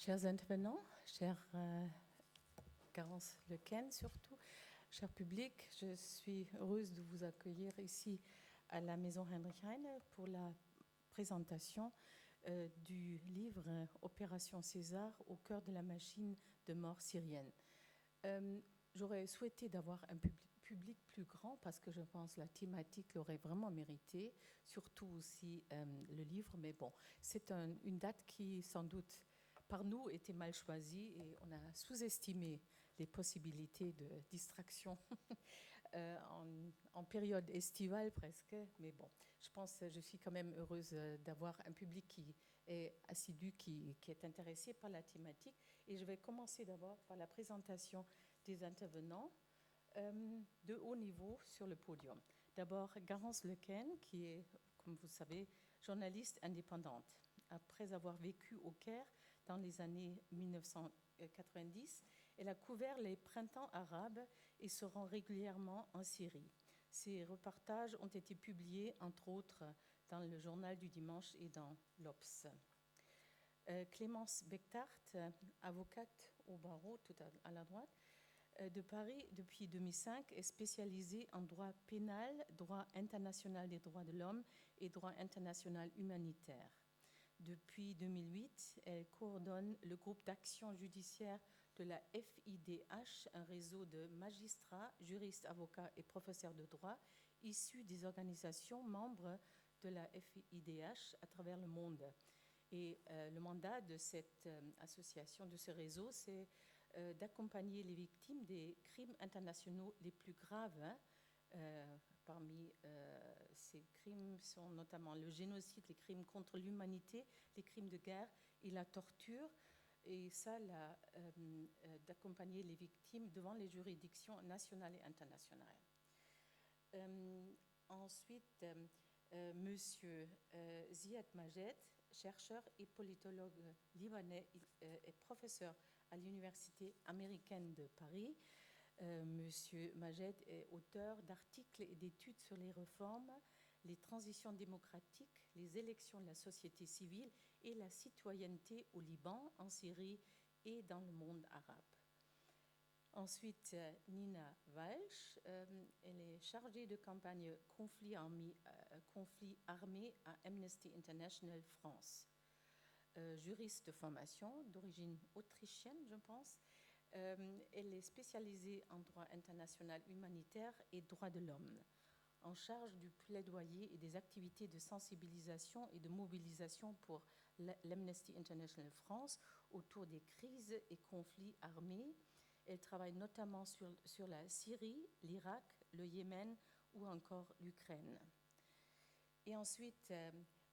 Chers intervenants, chers Garance Lequen surtout, cher public, je suis heureuse de vous accueillir ici à la Maison Heinrich Heine pour la présentation du livre Opération César au cœur de la machine de mort syrienne. J'aurais souhaité d'avoir un public plus grand parce que je pense que la thématique l'aurait vraiment mérité, surtout aussi le livre, mais bon, c'est une date qui sans doute par nous était mal choisie et on a sous-estimé les possibilités de distraction en période estivale presque, mais bon, je suis quand même heureuse d'avoir un public qui est assidu, qui est intéressé par la thématique, et je vais commencer d'abord par la présentation des intervenants de haut niveau sur le podium. D'abord, Garance Lequen, qui est, comme vous savez, journaliste indépendante. Après avoir vécu au Caire dans les années 1990, elle a couvert les printemps arabes et se rend régulièrement en Syrie. Ses reportages ont été publiés, entre autres, dans le Journal du Dimanche et dans l'Obs. Clémence Bechtart, avocate au barreau, tout à la droite, de Paris depuis 2005, est spécialisée en droit pénal, droit international des droits de l'homme et droit international humanitaire. Depuis 2008, elle coordonne le groupe d'action judiciaire de la FIDH, un réseau de magistrats, juristes, avocats et professeurs de droit issus des organisations membres de la FIDH à travers le monde. Et le mandat de cette association, de ce réseau, c'est d'accompagner les victimes des crimes internationaux les plus graves. Parmi ces crimes sont notamment le génocide, les crimes contre l'humanité, les crimes de guerre et la torture. Et ça, d'accompagner les victimes devant les juridictions nationales et internationales. Ensuite, Monsieur Ziad Majed, chercheur et politologue libanais, est professeur à l'Université américaine de Paris. Monsieur Majed est auteur d'articles et d'études sur les réformes, les transitions démocratiques, les élections de la société civile et la citoyenneté au Liban, en Syrie et dans le monde arabe. Ensuite, Nina Walsh, elle est chargée de campagne conflit armé à Amnesty International France. Juriste de formation, d'origine autrichienne, je pense. Elle est spécialisée en droit international humanitaire et droits de l'homme, en charge du plaidoyer et des activités de sensibilisation et de mobilisation pour l'Amnesty International France autour des crises et conflits armés. Elle travaille notamment sur la Syrie, l'Irak, le Yémen ou encore l'Ukraine. Et ensuite,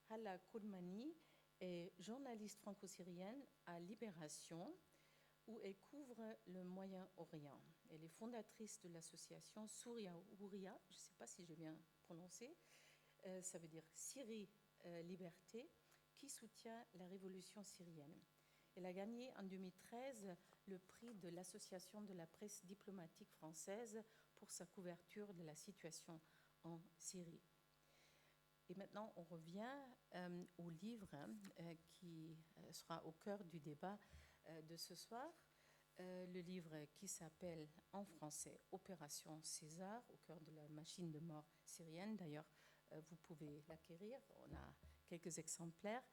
Hala Koudmani est journaliste franco-syrienne à Libération, où elle couvre le Moyen-Orient. Elle est fondatrice de l'association Souria Ouria, je ne sais pas si j'ai bien prononcé, ça veut dire Syrie Liberté, qui soutient la révolution syrienne. Elle a gagné en 2013 le prix de l'Association de la presse diplomatique française pour sa couverture de la situation en Syrie. Et maintenant, on revient au livre qui sera au cœur du débat de ce soir. Le livre qui s'appelle en français Opération César, au cœur de la machine de mort syrienne. D'ailleurs, vous pouvez l'acquérir, on a quelques exemplaires.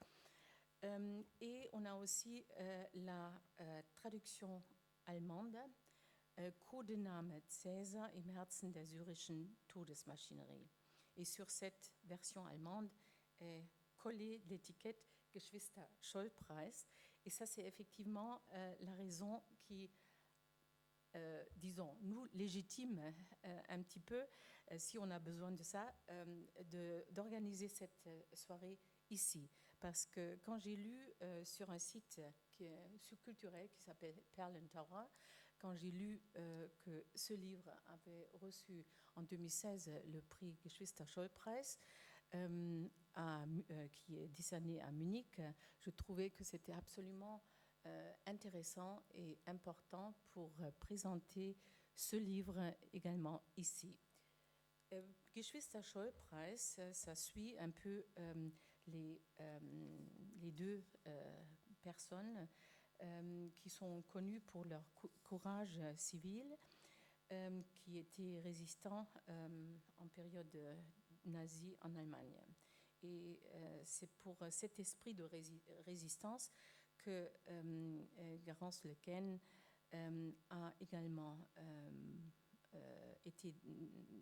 Et on a aussi la traduction allemande, Codename Cäsar im Herzen der syrischen Todesmaschinerie. Et sur cette version allemande est collée l'étiquette Geschwister Scholl-Preis. Et ça, c'est effectivement la raison qui, disons, nous légitime un petit peu, si on a besoin de ça, d'organiser cette soirée ici. Parce que quand j'ai lu sur un site culturel qui s'appelle Perlentaucher, quand j'ai lu que ce livre avait reçu en 2016 le prix Geschwister Scholl-Preis, qui est décerné à Munich, je trouvais que c'était absolument intéressant et important pour présenter ce livre également ici. Geschwister Scholl-Preis, ça suit un peu les deux personnes qui sont connus pour leur courage civil, qui étaient résistants en période nazie en Allemagne. Et c'est pour cet esprit de résistance que Garance Lequen a également été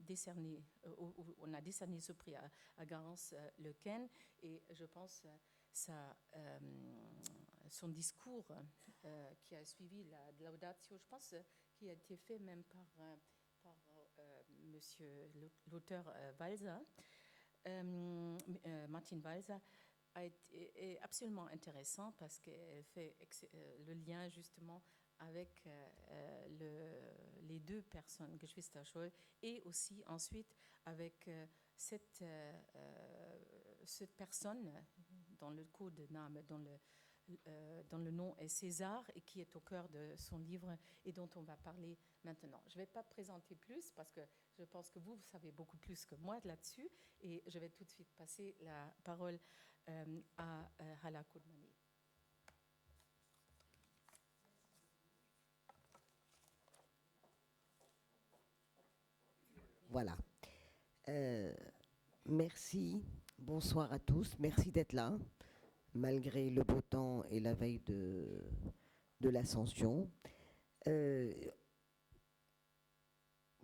décerné, on a décerné ce prix à Garance Lequen, et je pense son discours qui a suivi la laudatio, je pense, qui a été fait même par monsieur l'auteur Walser, Martin Walser, est absolument intéressant parce qu'elle fait le lien justement avec les deux personnes, Geschwister-Scholl, et aussi ensuite avec cette personne dans le Codename, dans le nom est César, et qui est au cœur de son livre et dont on va parler maintenant. Je ne vais pas présenter plus parce que je pense que vous savez beaucoup plus que moi là-dessus, et je vais tout de suite passer la parole à Hala Koudmani. Voilà. Merci. Bonsoir à tous. Merci d'être là, malgré le beau temps et la veille de l'Ascension.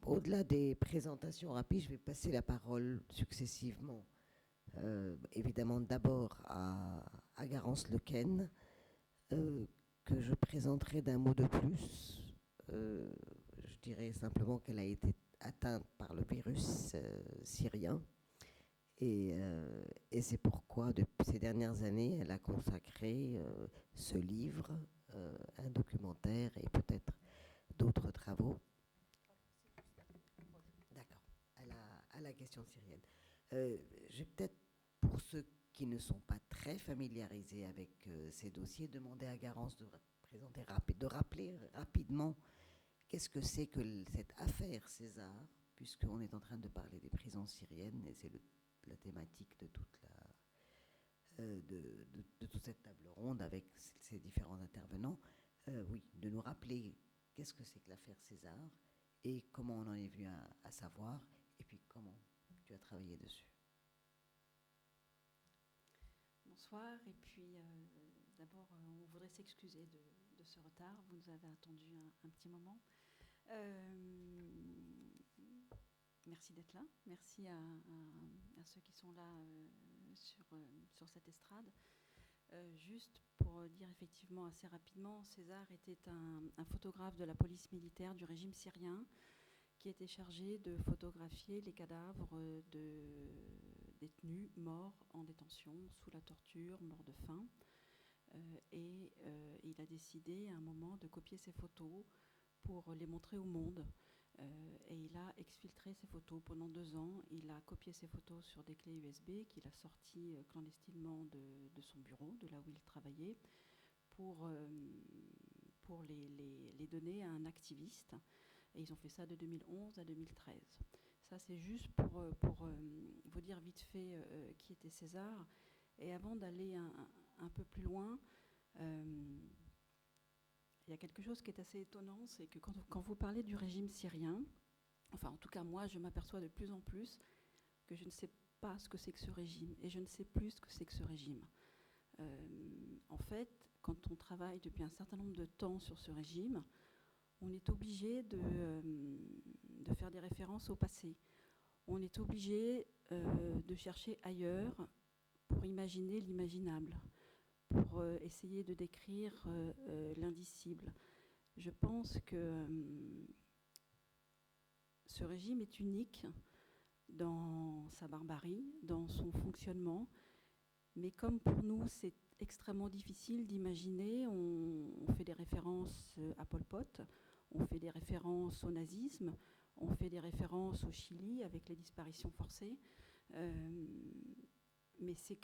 Au-delà des présentations rapides, je vais passer la parole successivement. Évidemment, d'abord à Garance Lequen, que je présenterai d'un mot de plus. Je dirais simplement qu'elle a été atteinte par le virus syrien. Et c'est pourquoi, depuis ces dernières années, elle a consacré ce livre, un documentaire et peut-être d'autres travaux. D'accord, à la question syrienne. Je vais peut-être, pour ceux qui ne sont pas très familiarisés avec ces dossiers, demander à Garance de rappeler rapidement qu'est-ce que c'est que cette affaire César, puisqu'on est en train de parler des prisons syriennes, et c'est la thématique de toute cette table ronde avec ces différents intervenants. Oui, de nous rappeler qu'est-ce que c'est que l'affaire César et comment on en est venu à savoir, et puis comment tu as travaillé dessus. Bonsoir, et puis d'abord on voudrait s'excuser de ce retard, vous nous avez attendu un petit moment. Merci d'être là, merci à ceux qui sont là sur cette estrade. Juste pour dire effectivement assez rapidement, César était un photographe de la police militaire du régime syrien qui était chargé de photographier les cadavres de détenus morts en détention, sous la torture, morts de faim. Et il a décidé à un moment de copier ces photos pour les montrer au monde. Et il a exfiltré ces photos pendant 2 ans. Il a copié ces photos sur des clés USB qu'il a sorties clandestinement de son bureau, de là où il travaillait, pour les donner à un activiste. Et ils ont fait ça de 2011 à 2013. Ça, c'est juste pour vous dire vite fait qui était César. Et avant d'aller un peu plus loin, il y a quelque chose qui est assez étonnant, c'est que quand vous parlez du régime syrien, enfin en tout cas moi je m'aperçois de plus en plus que je ne sais pas ce que c'est que ce régime, et je ne sais plus ce que c'est que ce régime. En fait, quand on travaille depuis un certain nombre de temps sur ce régime, on est obligé de faire des références au passé. On est obligé de chercher ailleurs pour imaginer l'imaginable, pour essayer de décrire l'indicible. Je pense que ce régime est unique dans sa barbarie, dans son fonctionnement, mais comme pour nous c'est extrêmement difficile d'imaginer, on fait des références à Pol Pot, on fait des références au nazisme, on fait des références au Chili avec les disparitions forcées, mais c'est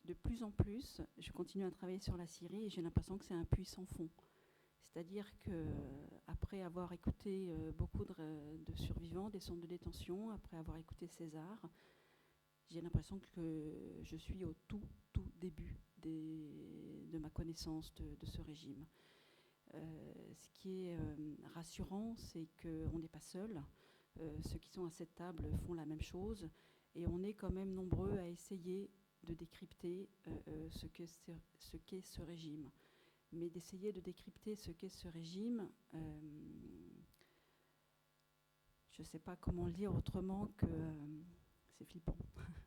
de plus en plus, je continue à travailler sur la Syrie et j'ai l'impression que c'est un puits sans fond. C'est-à-dire qu'après avoir écouté beaucoup de survivants des centres de détention, après avoir écouté César, j'ai l'impression que je suis au tout début de de ma connaissance de ce régime. Ce qui est rassurant, c'est qu'on n'est pas seul. Ceux qui sont à cette table font la même chose, et on est quand même nombreux à essayer de décrypter ce qu'est ce régime. Mais d'essayer de décrypter ce qu'est ce régime, je ne sais pas comment le dire autrement que c'est flippant.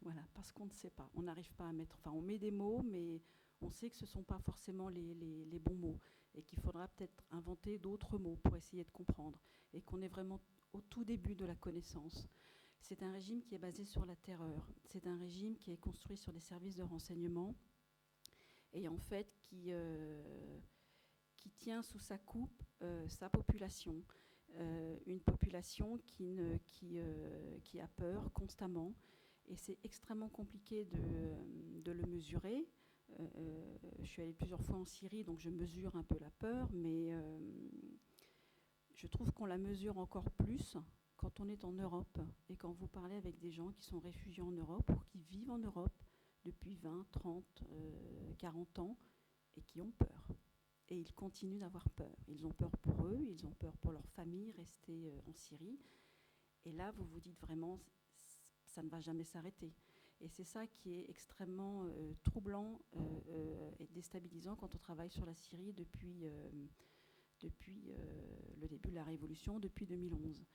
Voilà, parce qu'on ne sait pas. On n'arrive pas à mettre... Enfin, on met des mots, mais on sait que ce ne sont pas forcément les bons mots, et qu'il faudra peut-être inventer d'autres mots pour essayer de comprendre, et qu'on est vraiment au tout début de la connaissance. C'est un régime qui est basé sur la terreur. C'est un régime qui est construit sur des services de renseignement, et en fait qui tient sous sa coupe sa population. Une population qui a peur constamment, et c'est extrêmement compliqué de le mesurer. Je suis allée plusieurs fois en Syrie, donc je mesure un peu la peur, mais je trouve qu'on la mesure encore plus quand on est en Europe, et quand vous parlez avec des gens qui sont réfugiés en Europe ou qui vivent en Europe depuis 20, 30, 40 ans, et qui ont peur. Et ils continuent d'avoir peur. Ils ont peur pour eux, ils ont peur pour leur famille restée en Syrie. Et là, vous vous dites vraiment, ça ne va jamais s'arrêter. Et c'est ça qui est extrêmement troublant et déstabilisant quand on travaille sur la Syrie depuis le début de la Révolution, depuis 2011.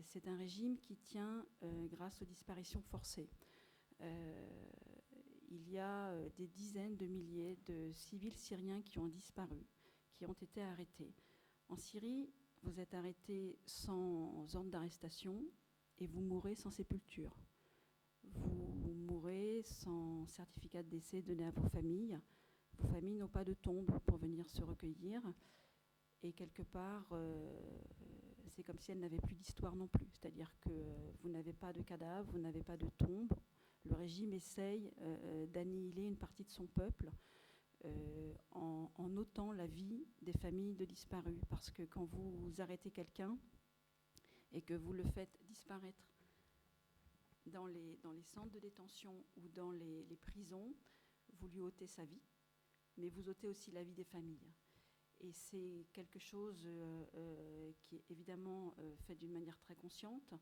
C'est un régime qui tient grâce aux disparitions forcées. Il y a des dizaines de milliers de civils syriens qui ont disparu, qui ont été arrêtés. En Syrie, vous êtes arrêté sans ordre d'arrestation et vous mourrez sans sépulture. Vous mourrez sans certificat de décès donné à vos familles. Vos familles n'ont pas de tombe pour venir se recueillir. Et quelque part, c'est comme si elles n'avaient plus d'histoire non plus. C'est-à-dire que vous n'avez pas de cadavre, vous n'avez pas de tombe. Le régime essaye d'annihiler une partie de son peuple en ôtant la vie des familles de disparus. Parce que quand vous arrêtez quelqu'un et que vous le faites disparaître dans les centres de détention ou dans les prisons, vous lui ôtez sa vie, mais vous ôtez aussi la vie des familles. Et c'est quelque chose qui est évidemment fait d'une manière très consciente.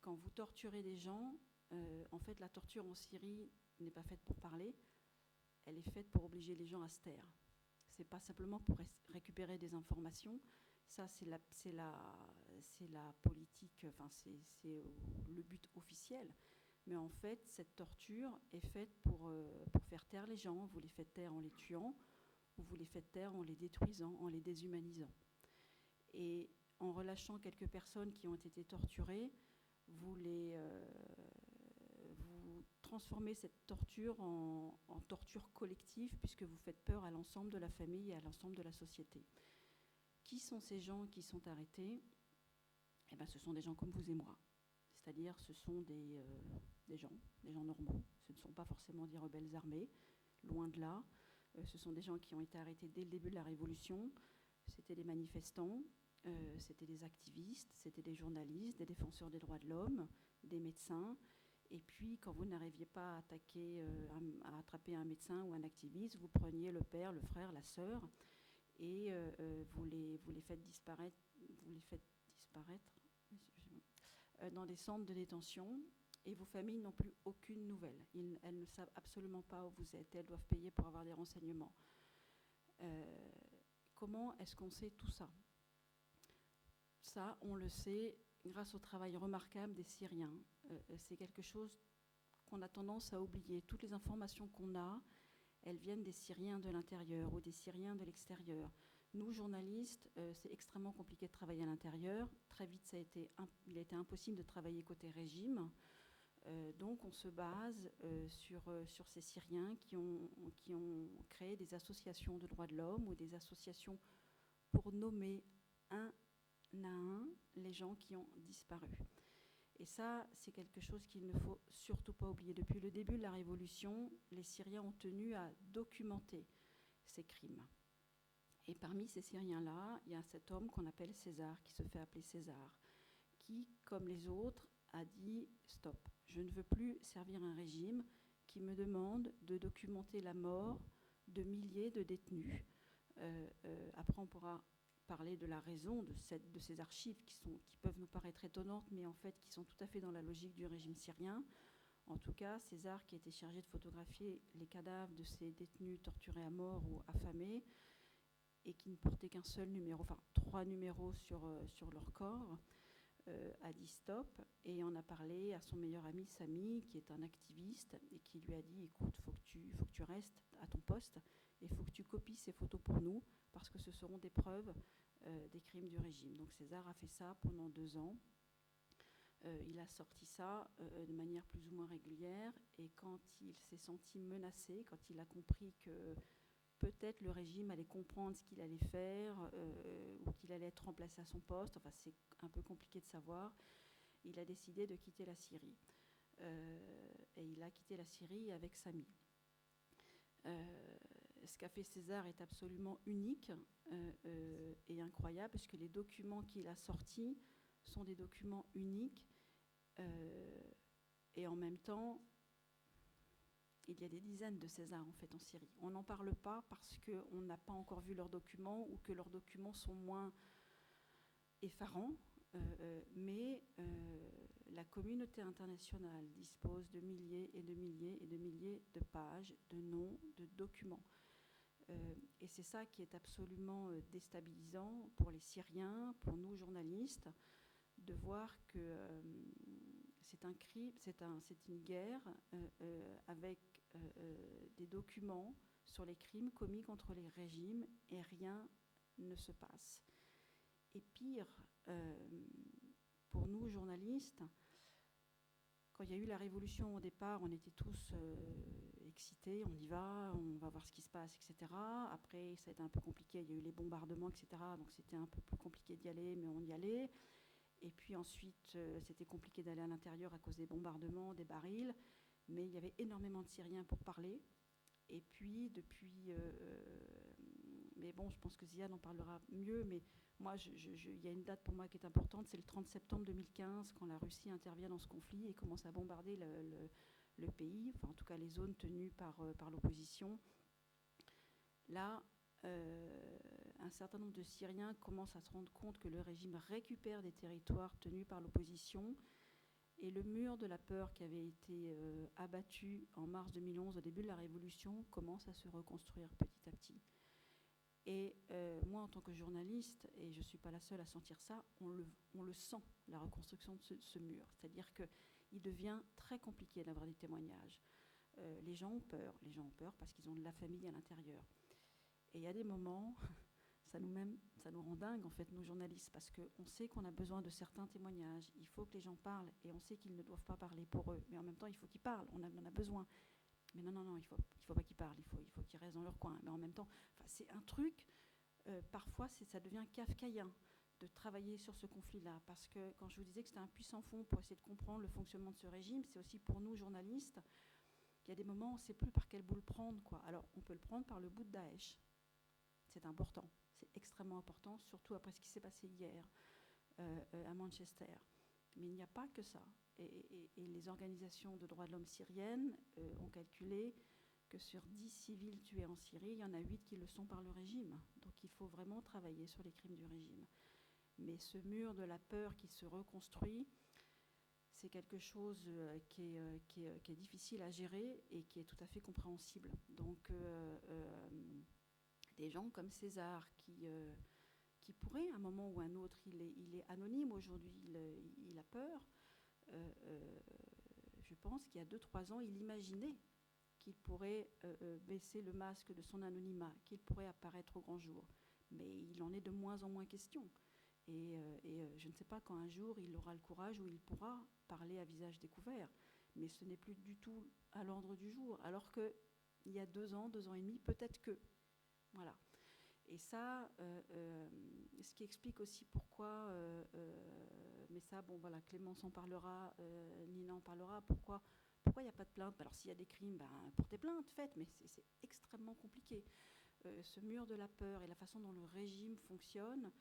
Quand vous torturez des gens, en fait, la torture en Syrie n'est pas faite pour parler, elle est faite pour obliger les gens à se taire. C'est pas simplement pour récupérer des informations. Ça, c'est la politique, enfin, c'est le but officiel. Mais en fait, cette torture est faite pour faire taire les gens. Vous les faites taire en les tuant, ou vous les faites taire en les détruisant, en les déshumanisant. Et en relâchant quelques personnes qui ont été torturées, vous transformez cette torture en torture collective, puisque vous faites peur à l'ensemble de la famille et à l'ensemble de la société. Qui sont ces gens qui sont arrêtés ? Eh bien, ce sont des gens comme vous et moi. C'est-à-dire, ce sont des gens normaux. Ce ne sont pas forcément des rebelles armés, loin de là. Ce sont des gens qui ont été arrêtés dès le début de la Révolution. C'était des manifestants, c'était des activistes, c'était des journalistes, des défenseurs des droits de l'homme, des médecins. Et puis, quand vous n'arriviez pas à attraper un médecin ou un activiste, vous preniez le père, le frère, la sœur, et vous les faites disparaître dans des centres de détention. Et vos familles n'ont plus aucune nouvelle. Elles ne savent absolument pas où vous êtes. Elles doivent payer pour avoir des renseignements. Comment est-ce qu'on sait tout ça ? Ça, on le sait grâce au travail remarquable des Syriens. C'est quelque chose qu'on a tendance à oublier. Toutes les informations qu'on a, elles viennent des Syriens de l'intérieur ou des Syriens de l'extérieur. Nous, journalistes, c'est extrêmement compliqué de travailler à l'intérieur. Très vite, il a été impossible de travailler côté régime. Donc on se base sur ces Syriens qui ont créé des associations de droits de l'homme ou des associations pour nommer un à un les gens qui ont disparu. Et ça, c'est quelque chose qu'il ne faut surtout pas oublier. Depuis le début de la Révolution, les Syriens ont tenu à documenter ces crimes. Et parmi ces Syriens-là, il y a cet homme qu'on appelle César, qui se fait appeler César, qui, comme les autres, a dit « stop, je ne veux plus servir un régime qui me demande de documenter la mort de milliers de détenus. Après, on pourra parler de la raison de ces archives qui peuvent nous paraître étonnantes, mais en fait qui sont tout à fait dans la logique du régime syrien. En tout cas, César, qui était chargé de photographier les cadavres de ces détenus torturés à mort ou affamés, et qui ne portait qu'un seul numéro, enfin 3 numéros sur leur corps, a dit stop, et en a parlé à son meilleur ami Sami, qui est un activiste, et qui lui a dit écoute, faut que tu restes à ton poste, et il faut que tu copies ces photos pour nous, parce que ce seront des preuves des crimes du régime. Donc César a fait ça pendant 2 ans. Il a sorti ça de manière plus ou moins régulière, et quand il s'est senti menacé, quand il a compris que peut-être le régime allait comprendre ce qu'il allait faire, ou qu'il allait être remplacé à son poste, enfin c'est un peu compliqué de savoir, il a décidé de quitter la Syrie. Et il a quitté la Syrie avec Sami. Ce qu'a fait César est absolument unique et incroyable, parce que les documents qu'il a sortis sont des documents uniques, et en même temps, il y a des dizaines de Césars en fait en Syrie. On n'en parle pas parce qu'on n'a pas encore vu leurs documents, ou que leurs documents sont moins effarants, mais la communauté internationale dispose de milliers et de milliers et de milliers de pages, de noms, de documents. Et c'est ça qui est absolument déstabilisant pour les Syriens, pour nous journalistes, de voir que c'est un crime, c'est une guerre avec des documents sur les crimes commis contre les régimes, et rien ne se passe. Et pire, pour nous journalistes, quand il y a eu la révolution au départ, on était tous excités, on y va, on va voir ce qui se passe, etc. Après, ça a été un peu compliqué, il y a eu les bombardements, etc. Donc c'était un peu plus compliqué d'y aller, mais on y allait. Et puis ensuite, c'était compliqué d'aller à l'intérieur à cause des bombardements, des barils. Mais il y avait énormément de Syriens pour parler. Et puis, depuis... mais bon, je pense que Ziad en parlera mieux, mais moi, il y a une date pour moi qui est importante, c'est le 30 septembre 2015, quand la Russie intervient dans ce conflit et commence à bombarder le pays, enfin en tout cas les zones tenues par l'opposition. Là, un certain nombre de Syriens commencent à se rendre compte que le régime récupère des territoires tenus par l'opposition, et le mur de la peur qui avait été abattu en mars 2011, au début de la Révolution, commence à se reconstruire petit à petit. Et moi, en tant que journaliste, et je ne suis pas la seule à sentir ça, on le sent, la reconstruction de ce mur. C'est-à-dire qu'il devient très compliqué d'avoir des témoignages. Les gens ont peur parce qu'ils ont de la famille à l'intérieur. Et il y a des moments, ça nous rend dingue, en fait, nos journalistes, parce qu'on sait qu'on a besoin de certains témoignages. Il faut que les gens parlent, et on sait qu'ils ne doivent pas parler pour eux. Mais en même temps, il faut qu'ils parlent, on en a besoin. Mais non, il faut pas qu'ils parlent, il faut qu'ils restent dans leur coin. Mais en même temps, c'est un truc, parfois, ça devient kafkaïen de travailler sur ce conflit-là. Parce que quand je vous disais que c'était un puissant fond pour essayer de comprendre le fonctionnement de ce régime, c'est aussi pour nous, journalistes, qu'il y a des moments où on ne sait plus par quel bout le prendre, quoi. Alors, on peut le prendre par le bout de Daesh. C'est important, c'est extrêmement important, surtout après ce qui s'est passé hier à Manchester. Mais il n'y a pas que ça. Et les organisations de droits de l'homme syriennes ont calculé que sur 10 civils tués en Syrie, il y en a 8 qui le sont par le régime. Donc il faut vraiment travailler sur les crimes du régime. Mais ce mur de la peur qui se reconstruit, c'est quelque chose qui est difficile à gérer et qui est tout à fait compréhensible. Donc des gens comme César qui pourrait, à un moment ou à un autre, il est anonyme aujourd'hui, il a peur. Je pense qu'il y a 2-3 ans, il imaginait qu'il pourrait baisser le masque de son anonymat, qu'il pourrait apparaître au grand jour. Mais il en est de moins en moins question. Et je ne sais pas quand un jour il aura le courage où il pourra parler à visage découvert. Mais ce n'est plus du tout à l'ordre du jour. Alors qu'il y a 2 ans, 2 ans et demi, peut-être que. Voilà. Et ça, ce qui explique aussi pourquoi, mais ça, bon voilà, Clémence en parlera, Nina en parlera, pourquoi il n'y a pas de plainte. Alors s'il y a des crimes, portez plainte, faites, mais c'est extrêmement compliqué. Ce mur de la peur et la façon dont le régime fonctionne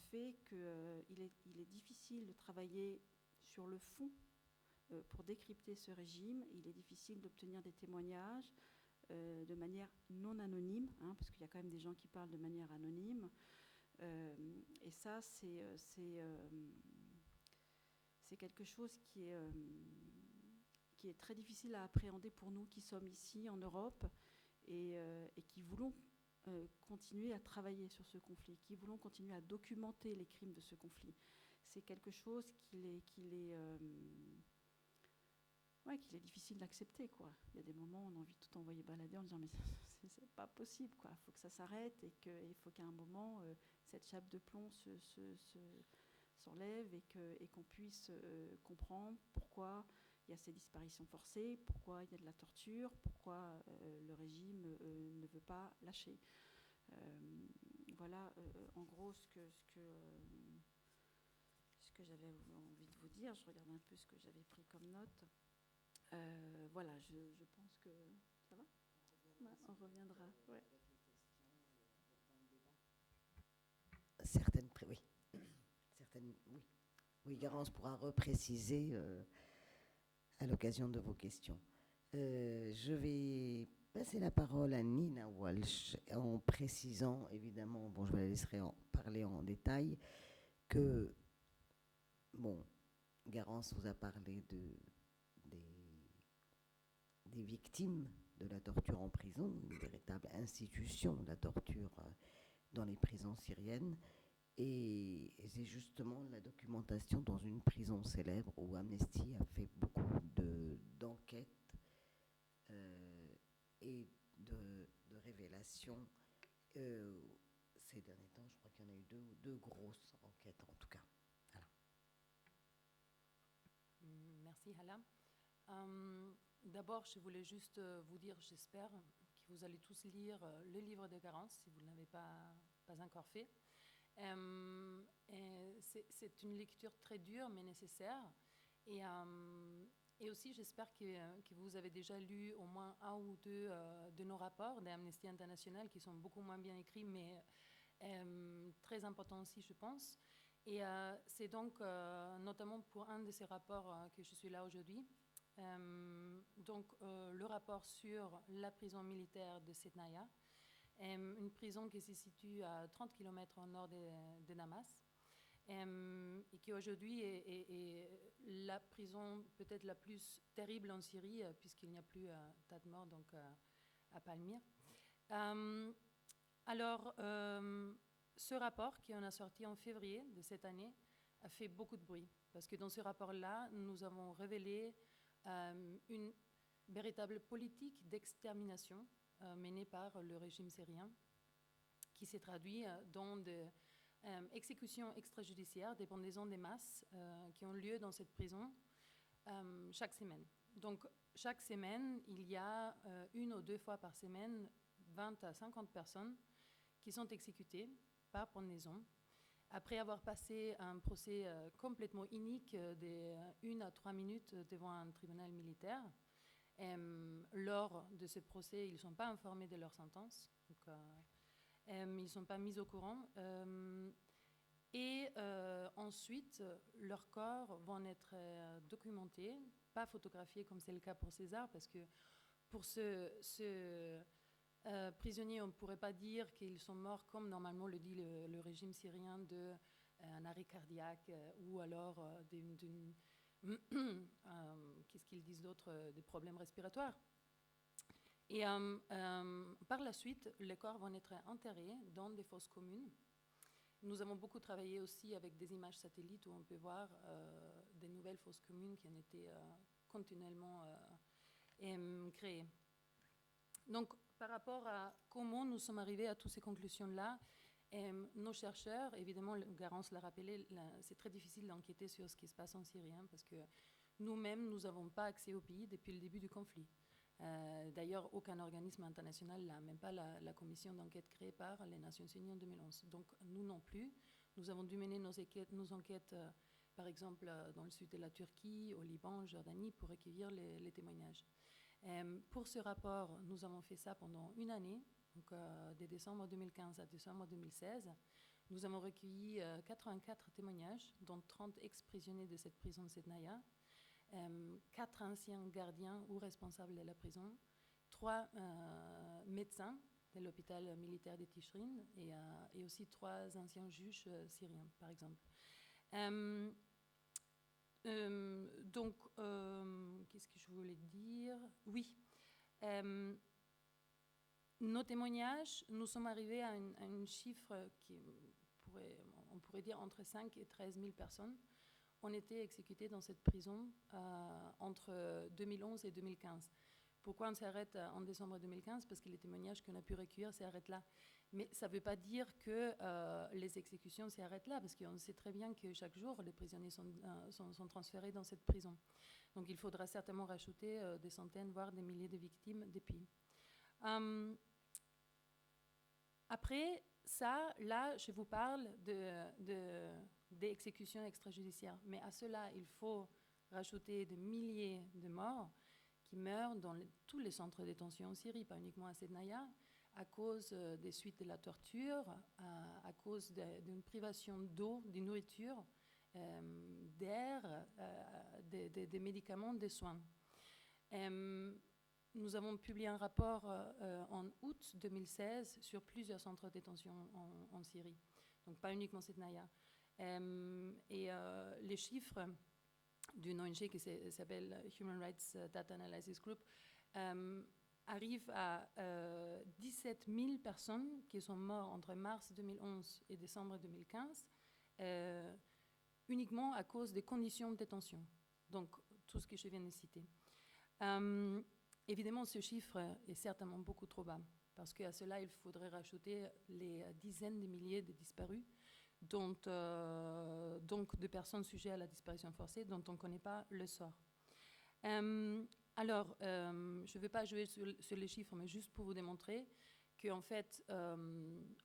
fait qu'il est difficile de travailler sur le fond pour décrypter ce régime. Il est difficile d'obtenir des témoignages. de manière non anonyme, hein, parce qu'il y a quand même des gens qui parlent de manière anonyme. Et ça, c'est quelque chose qui est très difficile à appréhender pour nous qui sommes ici en Europe et qui voulons continuer à travailler sur ce conflit, qui voulons continuer à documenter les crimes de ce conflit. C'est quelque chose qu'il est difficile d'accepter, quoi. Il y a des moments où on a envie de tout envoyer balader en disant mais c'est pas possible, quoi. Il faut que ça s'arrête et il faut qu'à un moment cette chape de plomb s'enlève et qu'on puisse comprendre pourquoi il y a ces disparitions forcées, pourquoi il y a de la torture, pourquoi le régime ne veut pas lâcher. Voilà en gros ce que j'avais envie de vous dire. Je regarde un peu ce que j'avais pris comme note. Voilà, je pense que ça va. On reviendra. Ouais. Oui. Oui, Garance pourra repréciser à l'occasion de vos questions. Je vais passer la parole à Nina Walsh en précisant, évidemment, je la laisserai parler en détail, que, Garance vous a parlé des victimes de la torture en prison, une véritable institution de la torture dans les prisons syriennes. Et c'est justement la documentation dans une prison célèbre où Amnesty a fait beaucoup d'enquêtes et de révélations. Ces derniers temps, je crois qu'il y en a eu deux grosses enquêtes en tout cas. Voilà. Merci Hala. D'abord, je voulais juste vous dire, j'espère que vous allez tous lire le livre de Garance si vous ne l'avez pas encore fait. C'est une lecture très dure mais nécessaire. Et aussi, j'espère que vous avez déjà lu au moins un ou deux de nos rapports d'Amnesty International qui sont beaucoup moins bien écrits mais très importants aussi, je pense. Et c'est donc notamment pour un de ces rapports que je suis là aujourd'hui. Le rapport sur la prison militaire de Setnaya, une prison qui se situe à 30 km au nord de Damas, et qui aujourd'hui est la prison peut-être la plus terrible en Syrie, puisqu'il n'y a plus Tadmor, donc à Palmyre. Ce rapport qui en a sorti en février de cette année a fait beaucoup de bruit, parce que dans ce rapport-là, nous avons révélé une véritable politique d'extermination menée par le régime syrien, qui s'est traduit dans des exécutions extrajudiciaires, des pendaisons de masse qui ont lieu dans cette prison chaque semaine. Donc, chaque semaine, il y a une ou deux fois par semaine 20 à 50 personnes qui sont exécutées par pendaison, après avoir passé un procès complètement inique de 1 à 3 minutes devant un tribunal militaire. Lors de ce procès, ils ne sont pas informés de leur sentence, donc, ils ne sont pas mis au courant. Ensuite, leurs corps vont être documentés, pas photographiés comme c'est le cas pour César, parce que pour ce prisonniers, on ne pourrait pas dire qu'ils sont morts comme normalement le dit le régime syrien d'un arrêt cardiaque ou alors qu'est-ce qu'ils disent d'autre, des problèmes respiratoires. Et par la suite, les corps vont être enterrés dans des fosses communes. Nous avons beaucoup travaillé aussi avec des images satellites où on peut voir des nouvelles fosses communes qui ont été continuellement créées. Donc, par rapport à comment nous sommes arrivés à toutes ces conclusions-là, nos chercheurs, évidemment, Garance l'a rappelé, c'est très difficile d'enquêter sur ce qui se passe en Syrie, parce que nous-mêmes, nous n'avons pas accès au pays depuis le début du conflit. D'ailleurs, aucun organisme international n'a, même pas la commission d'enquête créée par les Nations Unies en 2011. Donc, nous non plus. Nous avons dû mener nos enquêtes, par exemple, dans le sud de la Turquie, au Liban, en Jordanie, pour recueillir les témoignages. Pour ce rapport, nous avons fait ça pendant une année, donc de décembre 2015 à décembre 2016. Nous avons recueilli 84 témoignages, dont 30 ex-prisonniers de cette prison de Setnaya, 4 anciens gardiens ou responsables de la prison, 3 médecins de l'hôpital militaire de Tichrin et aussi 3 anciens juges syriens, par exemple. Donc, qu'est-ce que je voulais dire? Oui. Nos témoignages, nous sommes arrivés à un chiffre on pourrait dire entre 5 et 13 000 personnes ont été exécutées dans cette prison entre 2011 et 2015. Pourquoi on s'arrête en décembre 2015? Parce que les témoignages qu'on a pu recueillir s'arrêtent là. Mais ça ne veut pas dire que les exécutions s'arrêtent là, parce qu'on sait très bien que chaque jour, les prisonniers sont transférés dans cette prison. Donc il faudra certainement rajouter des centaines, voire des milliers de victimes depuis. Après ça, là, je vous parle des exécutions extrajudiciaires. Mais à cela, il faut rajouter des milliers de morts qui meurent dans tous les centres de détention en Syrie, pas uniquement à Sednaya, à cause des suites de la torture, à cause d'une privation d'eau, de nourriture, d'air, des médicaments, des soins. Nous avons publié un rapport en août 2016 sur plusieurs centres de détention en Syrie, donc pas uniquement Sednaya. Et les chiffres d'une ONG qui s'appelle Human Rights Data Analysis Group arrivent à 17 000 personnes qui sont mortes entre mars 2011 et décembre 2015, uniquement à cause des conditions de détention, donc tout ce que je viens de citer. Évidemment, ce chiffre est certainement beaucoup trop bas, parce qu'à cela, il faudrait rajouter les dizaines de milliers de disparus, donc de personnes sujettes à la disparition forcée, dont on ne connaît pas le sort. Alors, je ne vais pas jouer sur les chiffres, mais juste pour vous démontrer qu'en fait,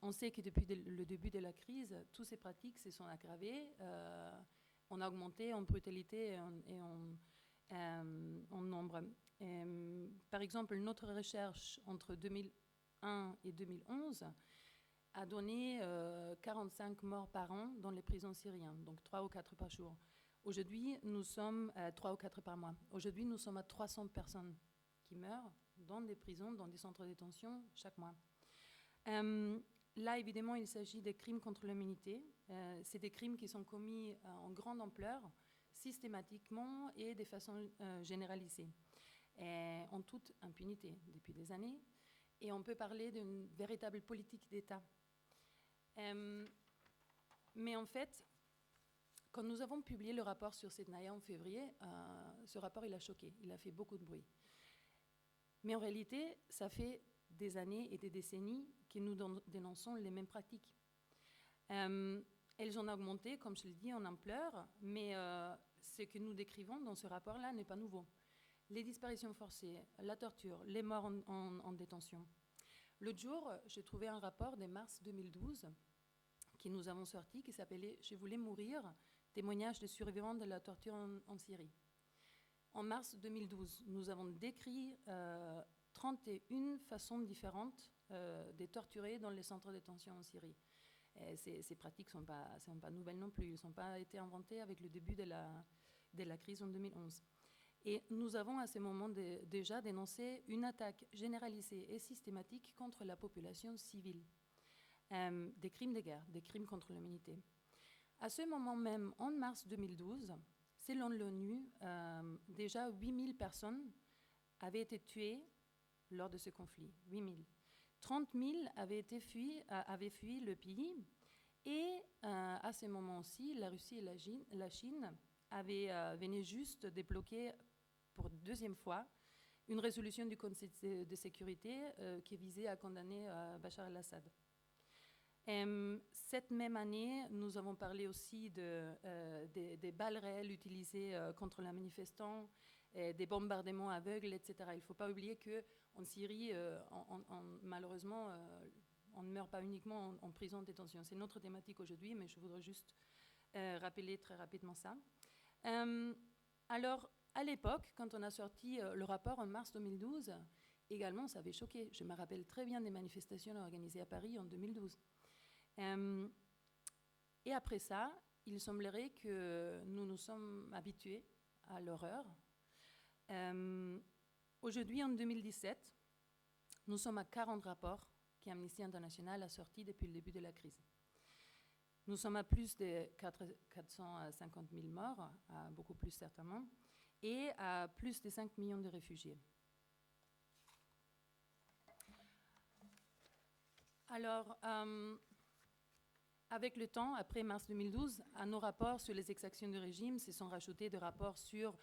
on sait que depuis le début de la crise, toutes ces pratiques se sont aggravées, on a augmenté en brutalité et en nombre. Par exemple, notre recherche entre 2001 et 2011 a donné 45 morts par an dans les prisons syriennes, donc 3 ou 4 par jour. Aujourd'hui, nous sommes à 3 ou 4 par mois. Aujourd'hui, nous sommes à 300 personnes qui meurent dans des prisons, dans des centres de détention chaque mois. Là, évidemment, il s'agit des crimes contre l'humanité. C'est des crimes qui sont commis en grande ampleur, systématiquement et de façon généralisée, en toute impunité depuis des années. Et on peut parler d'une véritable politique d'État. Mais en fait, quand nous avons publié le rapport sur Sednaya en février, ce rapport, il a choqué, il a fait beaucoup de bruit. Mais en réalité, ça fait des années et des décennies que nous dénonçons les mêmes pratiques. Elles ont augmenté, comme je l'ai dit, en ampleur, mais ce que nous décrivons dans ce rapport-là n'est pas nouveau. Les disparitions forcées, la torture, les morts en détention. L'autre jour, j'ai trouvé un rapport de mars 2012 que nous avons sorti, qui s'appelait « Je voulais mourir, témoignage des survivants de la torture en Syrie ». En mars 2012, nous avons décrit 31 façons différentes de torturer dans les centres de détention en Syrie. Et ces pratiques ne sont pas nouvelles non plus, elles n'ont pas été inventées avec le début de la crise en 2011. Et nous avons à ce moment déjà dénoncé une attaque généralisée et systématique contre la population civile, des crimes de guerre, des crimes contre l'humanité. À ce moment même, en mars 2012, selon l'ONU, déjà 8000 personnes avaient été tuées lors de ce conflit. 8000. 30 000 avaient fui le pays. Et à ce moment aussi, la Russie et la Chine venaient juste de débloquer pour deuxième fois une résolution du Conseil de sécurité qui visait à condamner Bachar el-Assad. Cette même année, nous avons parlé aussi des balles réelles utilisées contre les manifestants, des bombardements aveugles, etc. Il ne faut pas oublier qu'en Syrie, malheureusement, on ne meurt pas uniquement en prison de détention. C'est notre thématique aujourd'hui, mais je voudrais juste rappeler très rapidement ça. Alors, à l'époque, quand on a sorti le rapport en mars 2012, également, ça avait choqué. Je me rappelle très bien des manifestations organisées à Paris en 2012. Et après ça, il semblerait que nous nous sommes habitués à l'horreur. Aujourd'hui, en 2017, Nous sommes à 40 rapports qu'Amnesty International a sortis depuis le début de la crise. Nous sommes à plus de 450 000 morts, à beaucoup plus certainement, et à plus de 5 millions de réfugiés. Alors, avec le temps, après mars 2012, à nos rapports sur les exactions du régime se sont rajoutés des rapports sur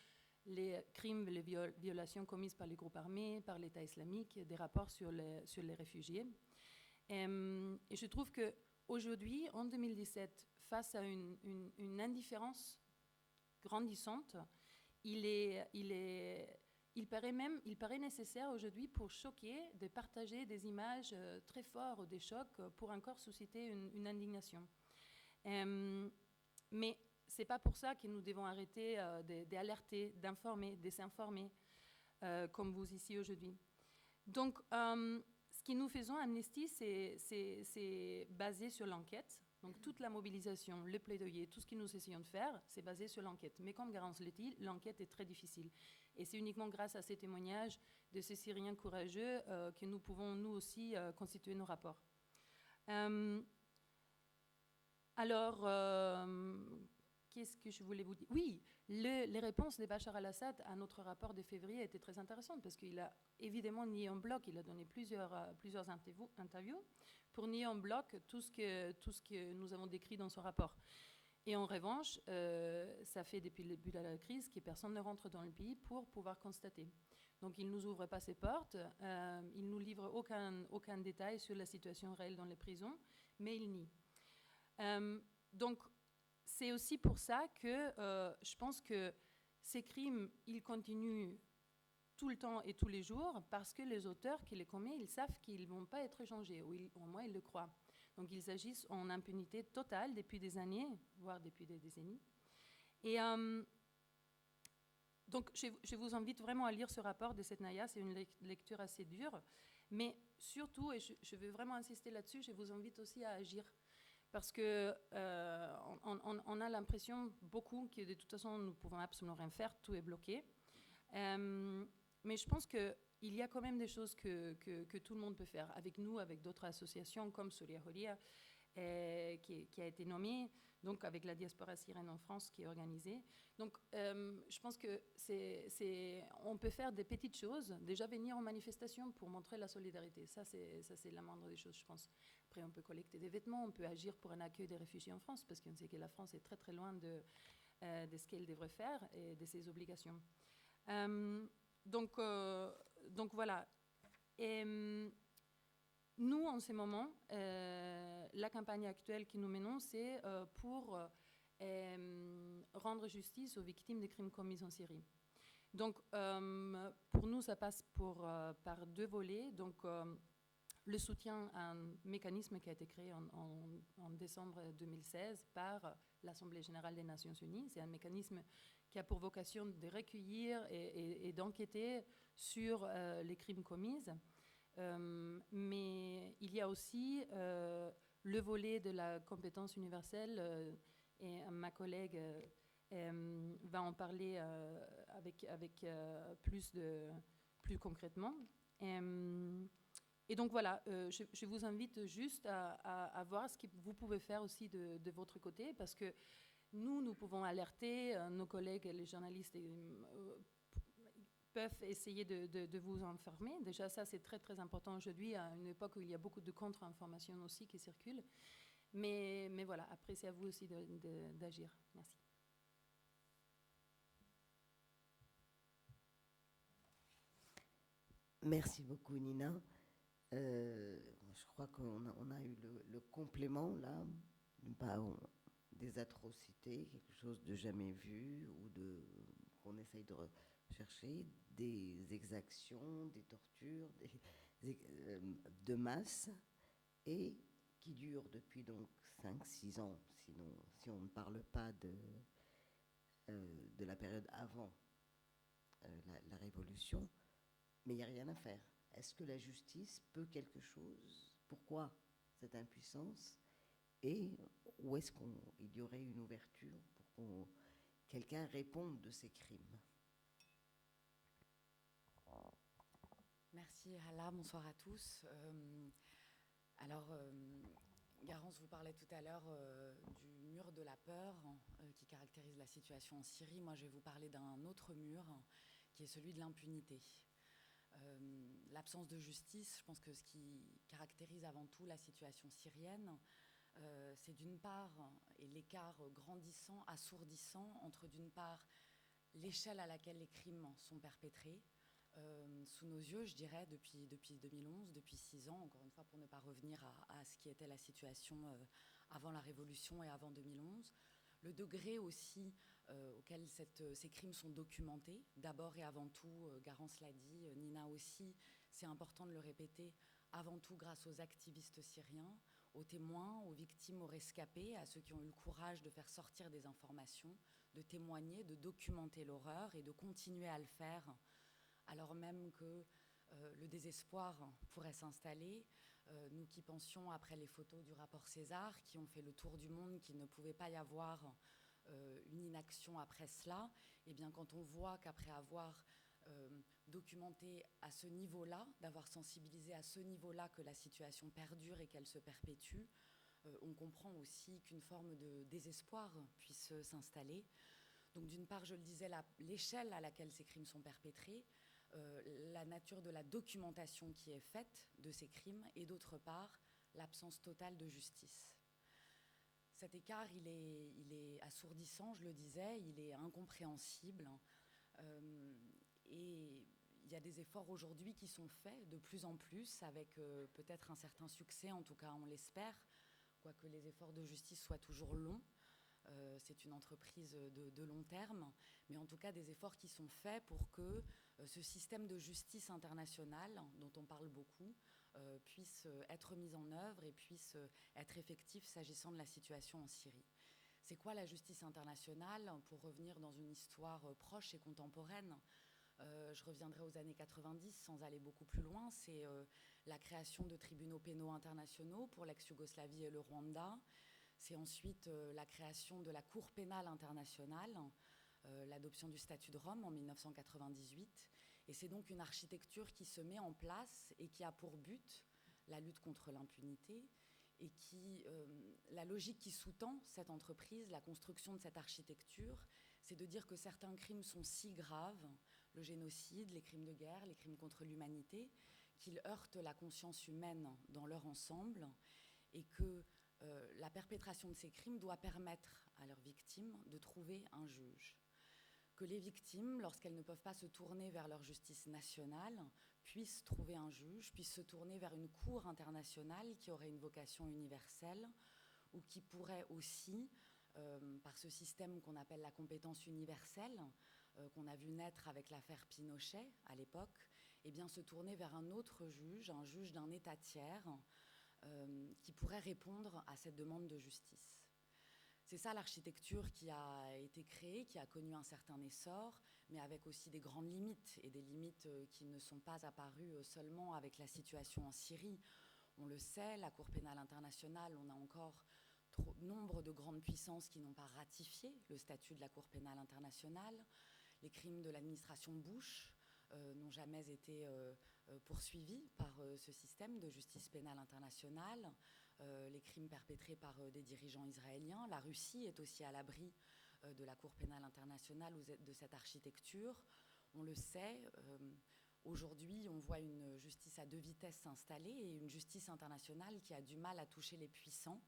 les crimes, les violations commises par les groupes armés, par l'État islamique, des rapports sur les réfugiés. Et je trouve qu'aujourd'hui, en 2017, face à une indifférence grandissante, il paraît nécessaire aujourd'hui pour choquer de partager des images très fortes, des chocs, pour encore susciter une indignation. Mais ce n'est pas pour ça que nous devons arrêter d'alerter, d'informer, de s'informer, comme vous ici aujourd'hui. Donc, ce que nous faisons à Amnesty, c'est basé sur l'enquête. Donc, toute la mobilisation, le plaidoyer, tout ce que nous essayons de faire, c'est basé sur l'enquête. Mais comme Garance le dit, l'enquête est très difficile. Et c'est uniquement grâce à ces témoignages de ces Syriens courageux que nous pouvons, nous aussi, constituer nos rapports. Alors, qu'est-ce que je voulais vous dire? Oui, les réponses de Bachar al-Assad à notre rapport de février étaient très intéressantes parce qu'il a évidemment nié en bloc, il a donné plusieurs interviews pour nier en bloc tout ce que nous avons décrit dans son rapport. Et en revanche, ça fait depuis le début de la crise que personne ne rentre dans le pays pour pouvoir constater. Donc il ne nous ouvre pas ses portes, il ne nous livre aucun détail sur la situation réelle dans les prisons, mais il nie. Donc c'est aussi pour ça que je pense que ces crimes, ils continuent tout le temps et tous les jours parce que les auteurs qui les commettent, ils savent qu'ils ne vont pas être changés, ou au moins ils le croient. Donc ils agissent en impunité totale depuis des années, voire depuis des décennies. Et donc je vous invite vraiment à lire ce rapport de Setnaya, c'est une lecture assez dure, mais surtout, et je veux vraiment insister là-dessus, je vous invite aussi à agir. Parce qu'on a l'impression beaucoup que de toute façon nous ne pouvons absolument rien faire, tout est bloqué. Mais je pense qu'il y a quand même des choses que tout le monde peut faire, avec nous, avec d'autres associations comme Solia Horia, qui a été nommée, donc avec la diaspora syrienne en France qui est organisée. Donc je pense qu'on peut faire des petites choses, déjà venir en manifestation pour montrer la solidarité. Ça, c'est la moindre des choses, je pense. Après, on peut collecter des vêtements, on peut agir pour un accueil des réfugiés en France, parce qu'on sait que la France est très très loin de ce qu'elle devrait faire et de ses obligations. Donc voilà. Et nous, en ce moment, la campagne actuelle que nous menons, c'est pour rendre justice aux victimes des crimes commis en Syrie. Donc, pour nous, ça passe par deux volets. Donc, le soutien à un mécanisme qui a été créé en décembre 2016 par l'Assemblée générale des Nations unies. C'est un mécanisme qui a pour vocation de recueillir et d'enquêter sur les crimes commis. Mais il y a aussi le volet de la compétence universelle, et ma collègue va en parler avec plus concrètement. Et donc voilà, je vous invite juste à voir ce que vous pouvez faire aussi de votre côté, parce que nous pouvons alerter, nos collègues, les journalistes peuvent essayer de vous informer. Déjà, ça, c'est très, très important aujourd'hui, à une époque où il y a beaucoup de contre-informations aussi qui circulent. Mais voilà, après, c'est à vous aussi d'agir. Merci. Merci beaucoup, Nina. Je crois qu'on a eu le complément, là, des atrocités, quelque chose de jamais vu, ou qu'on essaye de rechercher, des exactions, des tortures, de masse, et qui durent depuis donc 5-6 ans, si on ne parle pas de la période avant la Révolution, mais il n'y a rien à faire. Est-ce que la justice peut quelque chose? Pourquoi cette impuissance? Et où est-ce qu'il y aurait une ouverture pour que quelqu'un réponde de ces crimes? Merci Hala, bonsoir à tous. Garance vous parlait tout à l'heure du mur de la peur qui caractérise la situation en Syrie. Moi, je vais vous parler d'un autre mur qui est celui de l'impunité. L'absence de justice, je pense que ce qui caractérise avant tout la situation syrienne, c'est d'une part, et l'écart grandissant, assourdissant, entre d'une part l'échelle à laquelle les crimes sont perpétrés, sous nos yeux, je dirais, depuis 2011, depuis 6 ans, encore une fois, pour ne pas revenir à ce qui était la situation avant la Révolution et avant 2011. Le degré aussi auquel ces crimes sont documentés, d'abord et avant tout, Garance l'a dit, Nina aussi, c'est important de le répéter, avant tout grâce aux activistes syriens, aux témoins, aux victimes, aux rescapés, à ceux qui ont eu le courage de faire sortir des informations, de témoigner, de documenter l'horreur et de continuer à le faire alors même que le désespoir pourrait s'installer. Nous qui pensions, après les photos du rapport César, qui ont fait le tour du monde, qu'il ne pouvait pas y avoir une inaction après cela, et bien quand on voit qu'après avoir documenté à ce niveau-là, d'avoir sensibilisé à ce niveau-là que la situation perdure et qu'elle se perpétue, on comprend aussi qu'une forme de désespoir puisse s'installer. Donc d'une part, je le disais, l'échelle à laquelle ces crimes sont perpétrés, la nature de la documentation qui est faite de ces crimes et d'autre part, l'absence totale de justice. Cet écart, il est assourdissant, je le disais, il est incompréhensible et il y a des efforts aujourd'hui qui sont faits de plus en plus avec peut-être un certain succès, en tout cas on l'espère, quoique les efforts de justice soient toujours longs. C'est une entreprise de long terme, mais en tout cas des efforts qui sont faits pour que ce système de justice internationale, dont on parle beaucoup, puisse être mis en œuvre et puisse être effectif s'agissant de la situation en Syrie. C'est quoi la justice internationale? Pour revenir dans une histoire proche et contemporaine, je reviendrai aux années 90 sans aller beaucoup plus loin. C'est la création de tribunaux pénaux internationaux pour l'ex-Yougoslavie et le Rwanda. C'est ensuite la création de la Cour pénale internationale, l'adoption du statut de Rome en 1998. Et c'est donc une architecture qui se met en place et qui a pour but la lutte contre l'impunité et la logique qui sous-tend cette entreprise, la construction de cette architecture, c'est de dire que certains crimes sont si graves, le génocide, les crimes de guerre, les crimes contre l'humanité, qu'ils heurtent la conscience humaine dans leur ensemble et que la perpétration de ces crimes doit permettre à leurs victimes de trouver un juge. Que les victimes, lorsqu'elles ne peuvent pas se tourner vers leur justice nationale, puissent trouver un juge, puissent se tourner vers une cour internationale qui aurait une vocation universelle ou qui pourrait aussi, par ce système qu'on appelle la compétence universelle, qu'on a vu naître avec l'affaire Pinochet à l'époque, eh bien, se tourner vers un autre juge, un juge d'un État tiers, qui pourrait répondre à cette demande de justice. C'est ça l'architecture qui a été créée, qui a connu un certain essor, mais avec aussi des grandes limites, et des limites qui ne sont pas apparues seulement avec la situation en Syrie. On le sait, la Cour pénale internationale, on a encore nombre de grandes puissances qui n'ont pas ratifié le statut de la Cour pénale internationale. Les crimes de l'administration Bush n'ont jamais été poursuivis par ce système de justice pénale internationale, les crimes perpétrés par des dirigeants israéliens. La Russie est aussi à l'abri de la Cour pénale internationale ou de cette architecture. On le sait, aujourd'hui, on voit une justice à deux vitesses s'installer et une justice internationale qui a du mal à toucher les puissants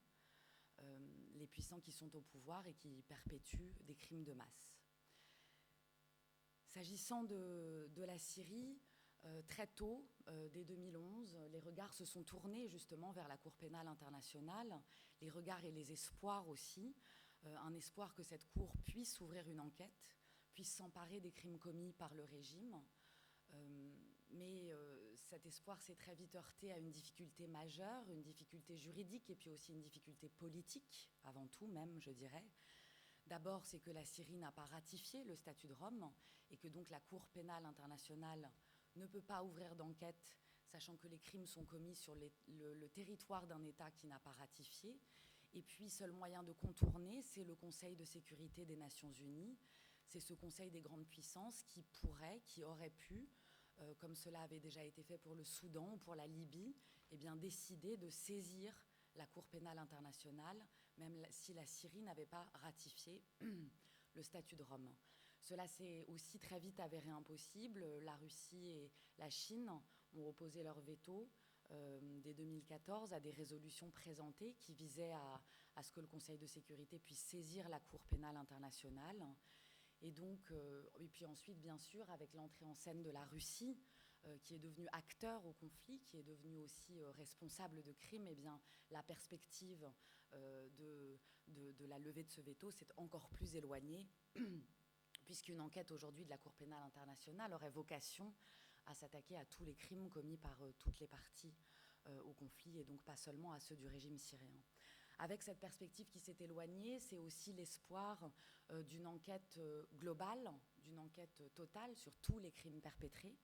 qui sont au pouvoir et qui perpétuent des crimes de masse. S'agissant de la Syrie, très tôt, dès 2011, les regards se sont tournés justement vers la Cour pénale internationale, les regards et les espoirs aussi, un espoir que cette Cour puisse ouvrir une enquête, puisse s'emparer des crimes commis par le régime. Mais cet espoir s'est très vite heurté à une difficulté majeure, une difficulté juridique et puis aussi une difficulté politique, avant tout même, je dirais. D'abord, c'est que la Syrie n'a pas ratifié le statut de Rome et que donc la Cour pénale internationale ne peut pas ouvrir d'enquête, sachant que les crimes sont commis sur le territoire d'un État qui n'a pas ratifié. Et puis, seul moyen de contourner, c'est le Conseil de sécurité des Nations Unies. C'est ce Conseil des grandes puissances qui aurait pu comme cela avait déjà été fait pour le Soudan ou pour la Libye, eh bien, décidé de saisir la Cour pénale internationale, même si la Syrie n'avait pas ratifié le statut de Rome. Cela s'est aussi très vite avéré impossible. La Russie et la Chine ont opposé leur veto dès 2014 à des résolutions présentées qui visaient à ce que le Conseil de sécurité puisse saisir la Cour pénale internationale. Et donc, et puis ensuite, bien sûr, avec l'entrée en scène de la Russie, qui est devenue acteur au conflit, qui est devenue aussi responsable de crimes, eh bien, la perspective de la levée de ce veto s'est encore plus éloignée, puisqu'une enquête aujourd'hui de la Cour pénale internationale aurait vocation à s'attaquer à tous les crimes commis par toutes les parties au conflit, et donc pas seulement à ceux du régime syrien. Avec cette perspective qui s'est éloignée, c'est aussi l'espoir d'une enquête globale, d'une enquête totale sur tous les crimes perpétrés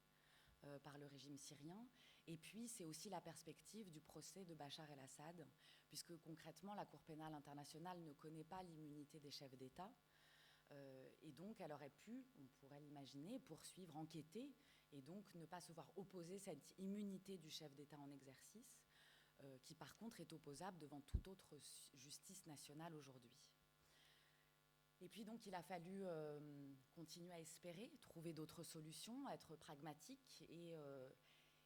par le régime syrien. Et puis, c'est aussi la perspective du procès de Bachar el-Assad, puisque concrètement, la Cour pénale internationale ne connaît pas l'immunité des chefs d'État. Et donc, elle aurait pu, on pourrait l'imaginer, poursuivre, enquêter, et donc ne pas se voir opposer cette immunité du chef d'État en exercice, qui par contre est opposable devant toute autre justice nationale aujourd'hui. Et puis donc il a fallu continuer à espérer, trouver d'autres solutions, être pragmatique,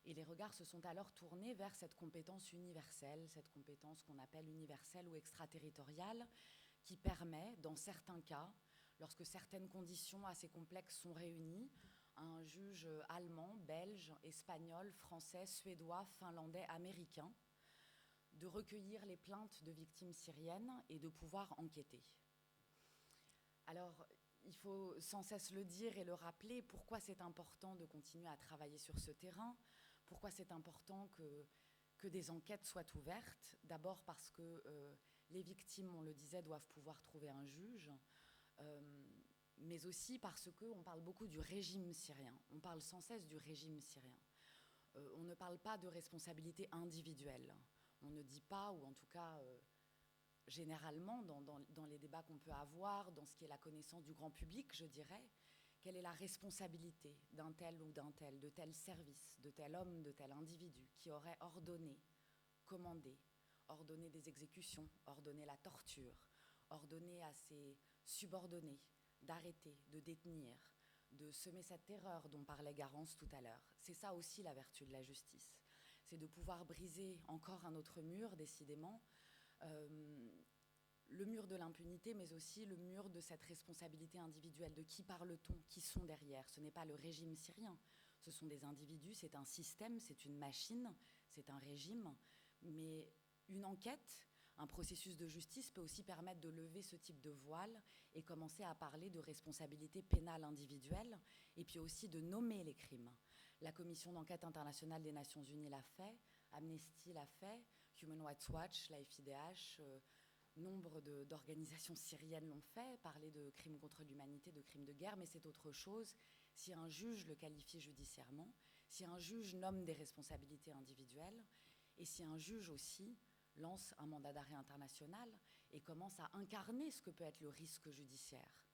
et les regards se sont alors tournés vers cette compétence universelle, cette compétence qu'on appelle universelle ou extraterritoriale, qui permet, dans certains cas, lorsque certaines conditions assez complexes sont réunies, à un juge allemand, belge, espagnol, français, suédois, finlandais, américain, de recueillir les plaintes de victimes syriennes et de pouvoir enquêter. Alors, il faut sans cesse le dire et le rappeler, pourquoi c'est important de continuer à travailler sur ce terrain, pourquoi c'est important que des enquêtes soient ouvertes. D'abord parce que les victimes, on le disait, doivent pouvoir trouver un juge, mais aussi parce qu'on parle beaucoup du régime syrien, on parle sans cesse du régime syrien. On ne parle pas de responsabilité individuelle. On ne dit pas, ou en tout cas généralement dans les débats qu'on peut avoir, dans ce qui est la connaissance du grand public, je dirais, quelle est la responsabilité d'un tel ou d'un tel, de tel service, de tel homme, de tel individu qui aurait ordonné, commandé, ordonné des exécutions, ordonné la torture, ordonné à ses subordonnés d'arrêter, de détenir, de semer cette terreur dont parlait Garance tout à l'heure. C'est ça aussi la vertu de la justice. C'est de pouvoir briser encore un autre mur, décidément, le mur de l'impunité, mais aussi le mur de cette responsabilité individuelle. De qui parle-t-on? Qui sont derrière? Ce n'est pas le régime syrien, ce sont des individus, c'est un système, c'est une machine, c'est un régime. Mais une enquête, un processus de justice peut aussi permettre de lever ce type de voile et commencer à parler de responsabilité pénale individuelle, et puis aussi de nommer les crimes. La Commission d'enquête internationale des Nations Unies l'a fait, Amnesty l'a fait, Human Rights Watch, la FIDH, nombre d'organisations syriennes l'ont fait, parler de crimes contre l'humanité, de crimes de guerre, mais c'est autre chose si un juge le qualifie judiciairement, si un juge nomme des responsabilités individuelles, et si un juge aussi lance un mandat d'arrêt international et commence à incarner ce que peut être le risque judiciaire,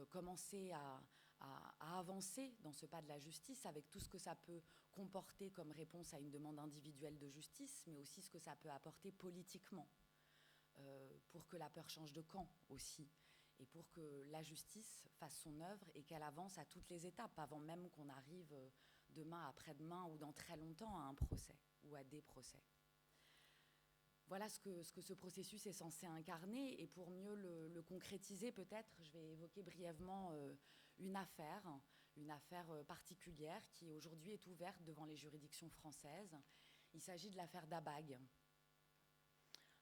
commencer à avancer dans ce pas de la justice avec tout ce que ça peut comporter comme réponse à une demande individuelle de justice, mais aussi ce que ça peut apporter politiquement, pour que la peur change de camp aussi, et pour que la justice fasse son œuvre et qu'elle avance à toutes les étapes, avant même qu'on arrive demain, après-demain ou dans très longtemps à un procès ou à des procès. Voilà ce que ce processus est censé incarner, et pour mieux le concrétiser, peut-être, je vais évoquer brièvement une affaire particulière qui aujourd'hui est ouverte devant les juridictions françaises. Il s'agit de l'affaire Dabag.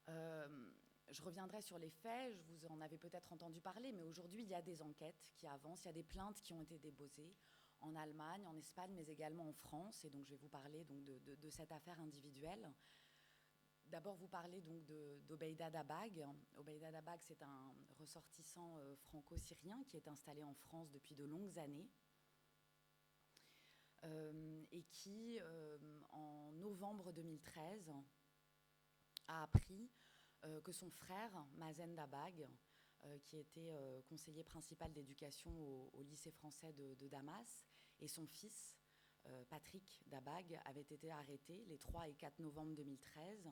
Je reviendrai sur les faits, je vous en avais peut-être entendu parler, mais aujourd'hui, il y a des enquêtes qui avancent, il y a des plaintes qui ont été déposées en Allemagne, en Espagne, mais également en France, et donc je vais vous parler donc, de cette affaire individuelle. D'abord, vous parlez donc d'Obeida Dabag. Obeida Dabag, c'est un ressortissant franco-syrien qui est installé en France depuis de longues années et qui, en novembre 2013, a appris que son frère, Mazen Dabag, qui était conseiller principal d'éducation au lycée français de Damas, et son fils, Patrick Dabag avait été arrêté les 3 et 4 novembre 2013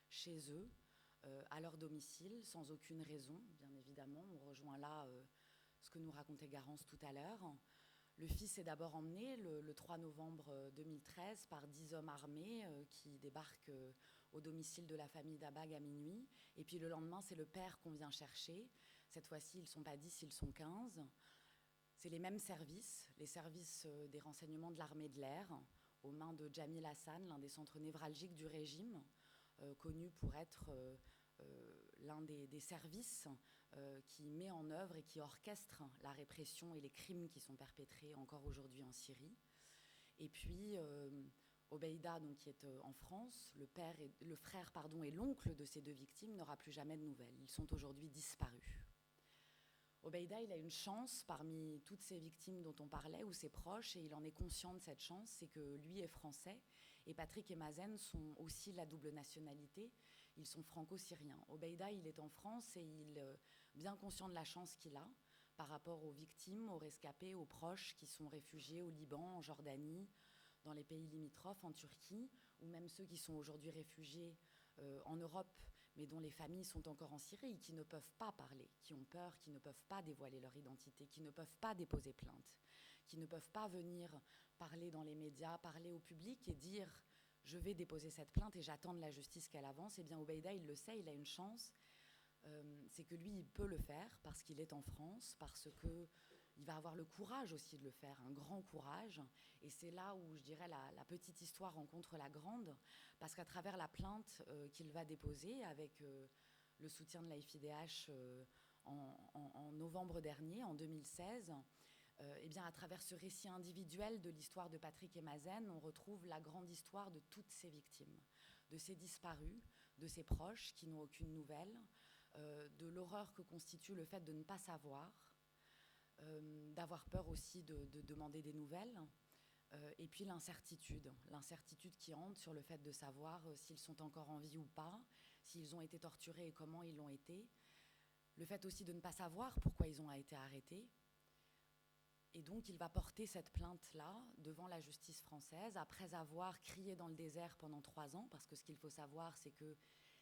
chez eux, à leur domicile, sans aucune raison, bien évidemment. On rejoint là ce que nous racontait Garance tout à l'heure. Le fils est d'abord emmené le 3 novembre 2013 par 10 hommes armés qui débarquent au domicile de la famille Dabag à minuit. Et puis le lendemain, c'est le père qu'on vient chercher. Cette fois-ci, ils ne sont pas 10, ils sont 15. C'est les mêmes services, les services des renseignements de l'armée de l'air, aux mains de Jamil Hassan, l'un des centres névralgiques du régime, connu pour être l'un des services qui met en œuvre et qui orchestre la répression et les crimes qui sont perpétrés encore aujourd'hui en Syrie. Et puis Obeida, donc, qui est en France, le frère et l'oncle de ces 2 victimes, n'aura plus jamais de nouvelles. Ils sont aujourd'hui disparus. Obeida, il a une chance parmi toutes ces victimes dont on parlait, ou ses proches, et il en est conscient de cette chance, c'est que lui est français, et Patrick et Mazen sont aussi la double nationalité, ils sont franco-syriens. Obeida, il est en France et il, bien conscient de la chance qu'il a par rapport aux victimes, aux rescapés, aux proches qui sont réfugiés au Liban, en Jordanie, dans les pays limitrophes, en Turquie, ou même ceux qui sont aujourd'hui réfugiés en Europe, mais dont les familles sont encore en Syrie, qui ne peuvent pas parler, qui ont peur, qui ne peuvent pas dévoiler leur identité, qui ne peuvent pas déposer plainte, qui ne peuvent pas venir parler dans les médias, parler au public et dire « je vais déposer cette plainte et j'attends de la justice qu'elle avance ». Eh bien, Obeida, il le sait, il a une chance, c'est que lui, il peut le faire parce qu'il est en France, parce qu'il va avoir le courage aussi de le faire, un grand courage. Et c'est là où, je dirais, la petite histoire rencontre la grande, parce qu'à travers la plainte qu'il va déposer avec le soutien de la FIDH en novembre dernier, en 2016, eh bien, à travers ce récit individuel de l'histoire de Patrick et Mazen, on retrouve la grande histoire de toutes ces victimes, de ces disparus, de ces proches qui n'ont aucune nouvelle, de l'horreur que constitue le fait de ne pas savoir, d'avoir peur aussi de demander des nouvelles, et puis l'incertitude qui hante sur le fait de savoir s'ils sont encore en vie ou pas, s'ils ont été torturés et comment ils l'ont été, le fait aussi de ne pas savoir pourquoi ils ont été arrêtés. Et donc il va porter cette plainte-là devant la justice française après avoir crié dans le désert pendant 3 ans, parce que ce qu'il faut savoir, c'est que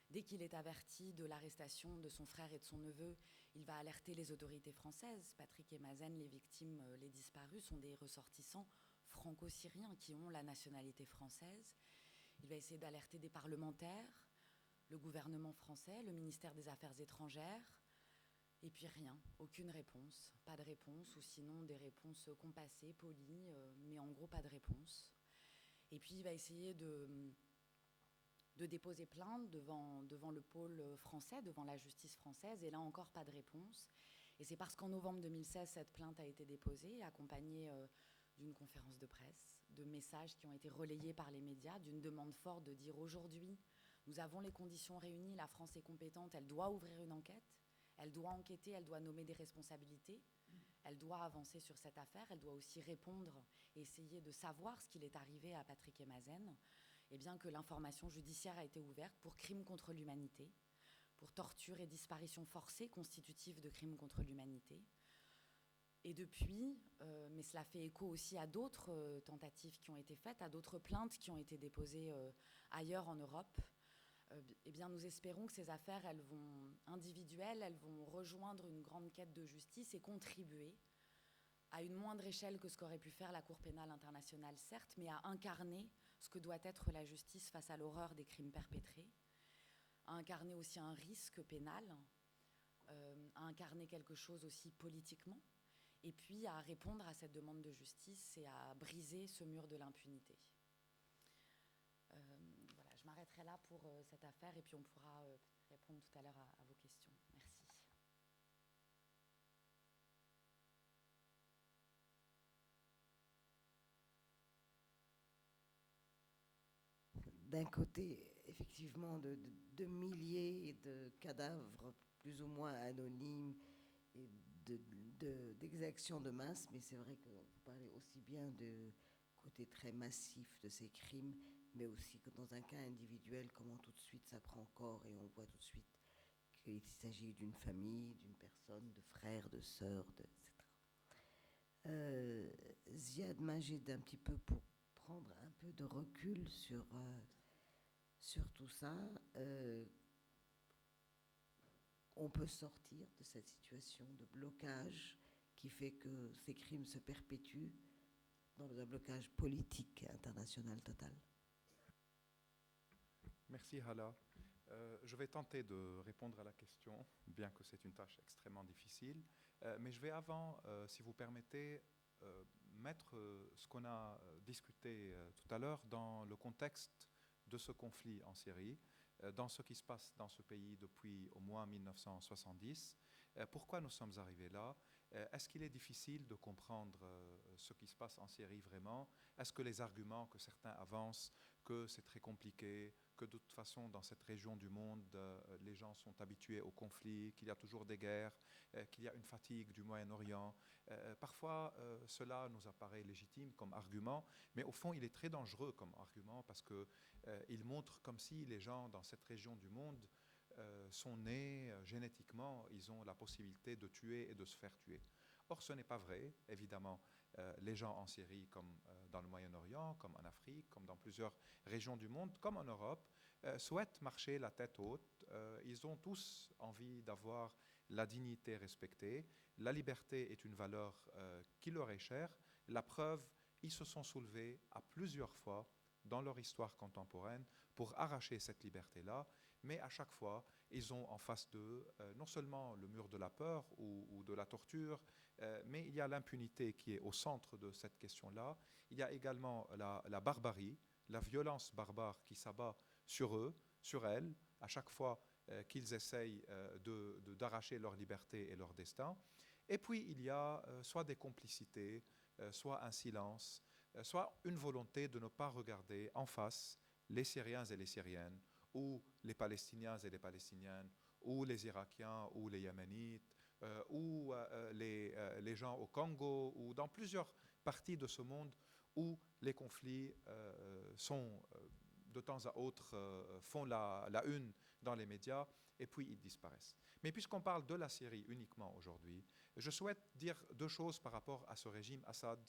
dès qu'il est averti de l'arrestation de son frère et de son neveu, il va alerter les autorités françaises. Patrick et Mazen, les victimes, les disparus, sont des ressortissants franco-syriens qui ont la nationalité française. Il va essayer d'alerter des parlementaires, le gouvernement français, le ministère des Affaires étrangères, et puis rien, aucune réponse, pas de réponse, ou sinon des réponses compassées, polies, mais en gros pas de réponse. Et puis il va essayer de déposer plainte devant le pôle français, devant la justice française, et là encore pas de réponse. Et c'est parce qu'en novembre 2016, cette plainte a été déposée, accompagnée d'une conférence de presse, de messages qui ont été relayés par les médias, d'une demande forte de dire aujourd'hui, nous avons les conditions réunies, la France est compétente, elle doit ouvrir une enquête, elle doit enquêter, elle doit nommer des responsabilités, elle doit avancer sur cette affaire, elle doit aussi répondre et essayer de savoir ce qu'il est arrivé à Patrick et Mazen. Et bien que l'information judiciaire a été ouverte pour crimes contre l'humanité, pour torture et disparition forcée constitutives de crimes contre l'humanité. Et depuis, mais cela fait écho aussi à d'autres tentatives qui ont été faites, à d'autres plaintes qui ont été déposées ailleurs en Europe, eh bien nous espérons que ces affaires, elles vont individuelles, elles vont rejoindre une grande quête de justice et contribuer à une moindre échelle que ce qu'aurait pu faire la Cour pénale internationale, certes, mais à incarner ce que doit être la justice face à l'horreur des crimes perpétrés, à incarner aussi un risque pénal, à incarner quelque chose aussi politiquement, et puis à répondre à cette demande de justice et à briser ce mur de l'impunité. Voilà, je m'arrêterai là pour cette affaire et puis on pourra répondre tout à l'heure à vos questions. Merci. D'un côté, effectivement, de milliers de cadavres plus ou moins anonymes et d'exactions de masse, mais c'est vrai que vous parlez aussi bien de côté très massif de ces crimes, mais aussi que dans un cas individuel, comment tout de suite ça prend corps et on voit tout de suite qu'il s'agit d'une famille, d'une personne, de frères, de sœurs, etc. Ziad Majed, un petit peu pour prendre un peu de recul sur tout ça, on peut sortir de cette situation de blocage qui fait que ces crimes se perpétuent dans un blocage politique international total. Merci Hala. Je vais tenter de répondre à la question, bien que c'est une tâche extrêmement difficile. Mais je vais avant, si vous permettez, mettre ce qu'on a discuté tout à l'heure dans le contexte de ce conflit en Syrie, dans ce qui se passe dans ce pays depuis au moins 1970. Pourquoi nous sommes arrivés là? Est-ce qu'il est difficile de comprendre ce qui se passe en Syrie vraiment? Est-ce que les arguments que certains avancent, que c'est très compliqué, que de toute façon dans cette région du monde, les gens sont habitués au conflit, qu'il y a toujours des guerres, qu'il y a une fatigue du Moyen-Orient, parfois cela nous apparaît légitime comme argument, mais au fond il est très dangereux comme argument parce qu'il montre comme si les gens dans cette région du monde sont nés génétiquement, ils ont la possibilité de tuer et de se faire tuer. Or, ce n'est pas vrai, évidemment. Les gens en Syrie, comme dans le Moyen-Orient, comme en Afrique, comme dans plusieurs régions du monde, comme en Europe, souhaitent marcher la tête haute. Ils ont tous envie d'avoir la dignité respectée. La liberté est une valeur qui leur est chère. La preuve, ils se sont soulevés à plusieurs fois dans leur histoire contemporaine pour arracher cette liberté-là. Mais à chaque fois, ils ont en face d'eux non seulement le mur de la peur ou de la torture, mais il y a l'impunité qui est au centre de cette question-là. Il y a également la barbarie, la violence barbare qui s'abat sur eux, sur elles, à chaque fois qu'ils essayent d'arracher leur liberté et leur destin. Et puis, il y a soit des complicités, soit un silence, soit une volonté de ne pas regarder en face les Syriens et les Syriennes, ou les Palestiniens et les Palestiniennes, ou les Irakiens ou les Yéménites, ou les gens au Congo, ou dans plusieurs parties de ce monde où les conflits sont de temps à autre font la une dans les médias et puis ils disparaissent. Mais puisqu'on parle de la Syrie uniquement aujourd'hui, je souhaite dire deux choses par rapport à ce régime Assad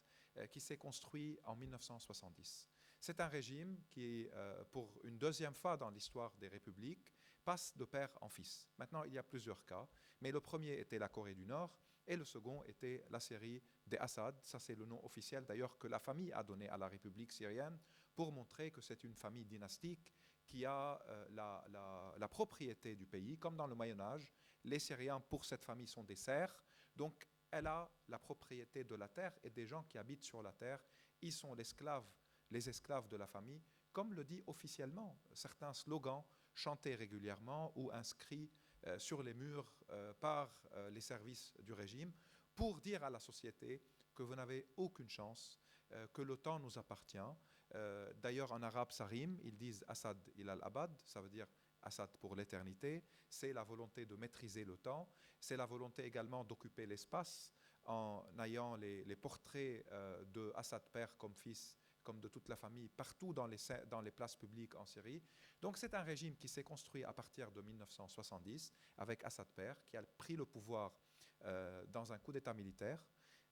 qui s'est construit en 1970. C'est un régime qui, pour une deuxième fois dans l'histoire des républiques, passe de père en fils. Maintenant, il y a plusieurs cas, mais le premier était la Corée du Nord et le second était la Syrie des Assad. Ça, c'est le nom officiel d'ailleurs que la famille a donné à la République syrienne pour montrer que c'est une famille dynastique qui a la propriété du pays, comme dans le Moyen-Âge. Les Syriens, pour cette famille, sont des serfs, donc elle a la propriété de la terre et des gens qui habitent sur la terre. Ils sont les esclaves de la famille, comme le dit officiellement certains slogans chantés régulièrement ou inscrits sur les murs par les services du régime pour dire à la société que vous n'avez aucune chance, que le temps nous appartient. D'ailleurs, en arabe, ça rime, ils disent Assad il al-Abad, ça veut dire Assad pour l'éternité. C'est la volonté de maîtriser le temps, c'est la volonté également d'occuper l'espace en ayant les portraits de Assad père comme fils, comme de toute la famille, partout dans les places publiques en Syrie. Donc c'est un régime qui s'est construit à partir de 1970 avec Assad père, qui a pris le pouvoir dans un coup d'État militaire.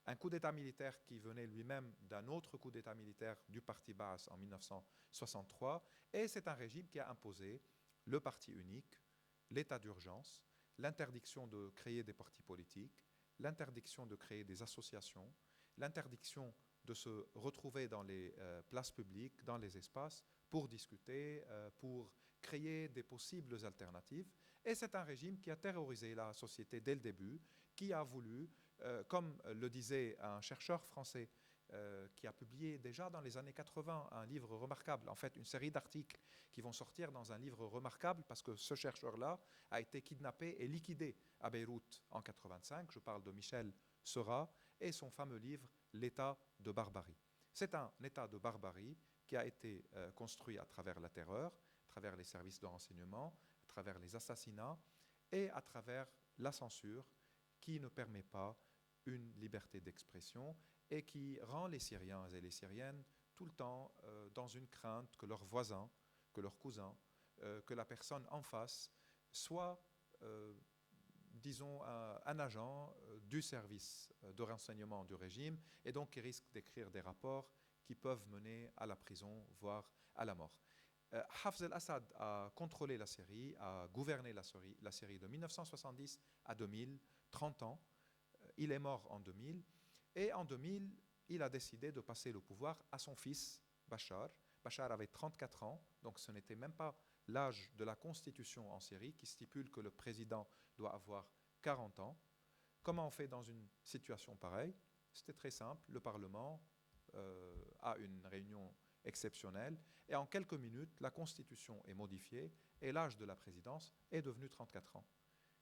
Un coup d'État militaire qui venait lui-même d'un autre coup d'État militaire du parti Baas en 1963. Et c'est un régime qui a imposé le parti unique, l'état d'urgence, l'interdiction de créer des partis politiques, l'interdiction de créer des associations, l'interdiction de se retrouver dans les places publiques, dans les espaces, pour discuter, pour créer des possibles alternatives. Et c'est un régime qui a terrorisé la société dès le début, qui a voulu, comme le disait un chercheur français qui a publié déjà dans les années 80 un livre remarquable, en fait une série d'articles qui vont sortir dans un livre remarquable parce que ce chercheur-là a été kidnappé et liquidé à Beyrouth en 85. Je parle de Michel Seurat et son fameux livre « L'état de barbarie ». C'est un état de barbarie qui a été construit à travers la terreur, à travers les services de renseignement, à travers les assassinats et à travers la censure qui ne permet pas une liberté d'expression et qui rend les Syriens et les Syriennes tout le temps dans une crainte que leurs voisins, que leurs cousins, que la personne en face soit, disons, un agent du service de renseignement du régime et donc qui risque d'écrire des rapports qui peuvent mener à la prison, voire à la mort. Hafez al-Assad a contrôlé la Syrie, a gouverné la Syrie de 1970 à 2000, 30 ans. Il est mort en 2000. Et en 2000, il a décidé de passer le pouvoir à son fils, Bachar. Bachar avait 34 ans, donc ce n'était même pas l'âge de la constitution en Syrie qui stipule que le président doit avoir 40 ans. Comment on fait dans une situation pareille? C'était très simple. Le Parlement a une réunion exceptionnelle et en quelques minutes, la constitution est modifiée et l'âge de la présidence est devenu 34 ans.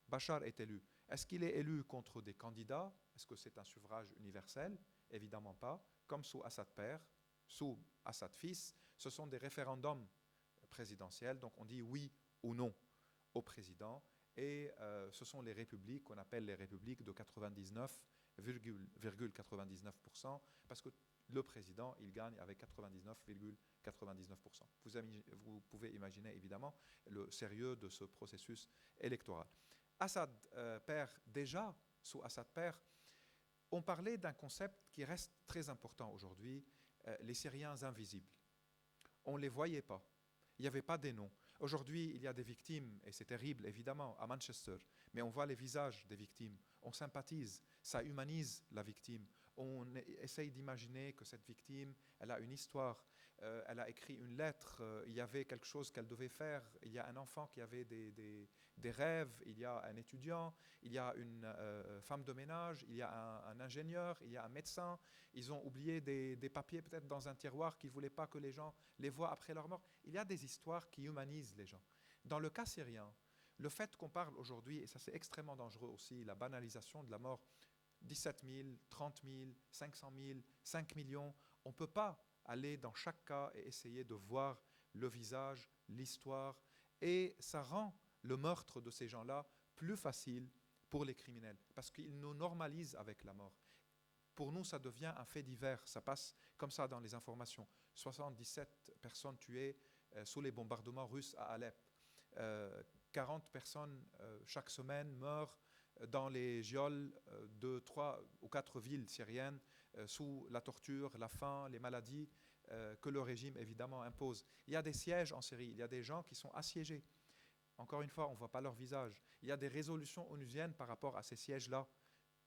Bachar est élu. Est-ce qu'il est élu contre des candidats? Est-ce que c'est un suffrage universel? Évidemment pas. Comme sous Assad père, sous Assad fils, ce sont des référendums présidentiels, donc on dit oui ou non au président. Et ce sont les républiques qu'on appelle les républiques de 99,99%, parce que le président, il gagne avec 99,99%. Vous pouvez imaginer évidemment le sérieux de ce processus électoral. Assad père, déjà, sous Assad père, on parlait d'un concept qui reste très important aujourd'hui, les Syriens invisibles. On ne les voyait pas. Il n'y avait pas des noms. Aujourd'hui, il y a des victimes, et c'est terrible, évidemment, à Manchester, mais on voit les visages des victimes, on sympathise, ça humanise la victime. On essaye d'imaginer que cette victime, elle a une histoire, elle a écrit une lettre, il y avait quelque chose qu'elle devait faire, il y a un enfant qui avait des rêves, il y a un étudiant, il y a une femme de ménage, il y a un ingénieur, il y a un médecin. Ils ont oublié des papiers peut-être dans un tiroir qu'ils ne voulaient pas que les gens les voient après leur mort. Il y a des histoires qui humanisent les gens. Dans le cas syrien, le fait qu'on parle aujourd'hui, et ça c'est extrêmement dangereux aussi, la banalisation de la mort, 17 000, 30 000, 500 000, 5 millions, on ne peut pas aller dans chaque cas et essayer de voir le visage, l'histoire, et ça rend le meurtre de ces gens-là plus facile pour les criminels, parce qu'ils nous normalisent avec la mort. Pour nous, ça devient un fait divers, ça passe comme ça dans les informations. 77 personnes tuées sous les bombardements russes à Alep. 40 personnes chaque semaine meurent dans les geôles de 3 ou 4 villes syriennes sous la torture, la faim, les maladies que le régime évidemment impose. Il y a des sièges en Syrie, il y a des gens qui sont assiégés. Encore une fois, on ne voit pas leur visage. Il y a des résolutions onusiennes par rapport à ces sièges-là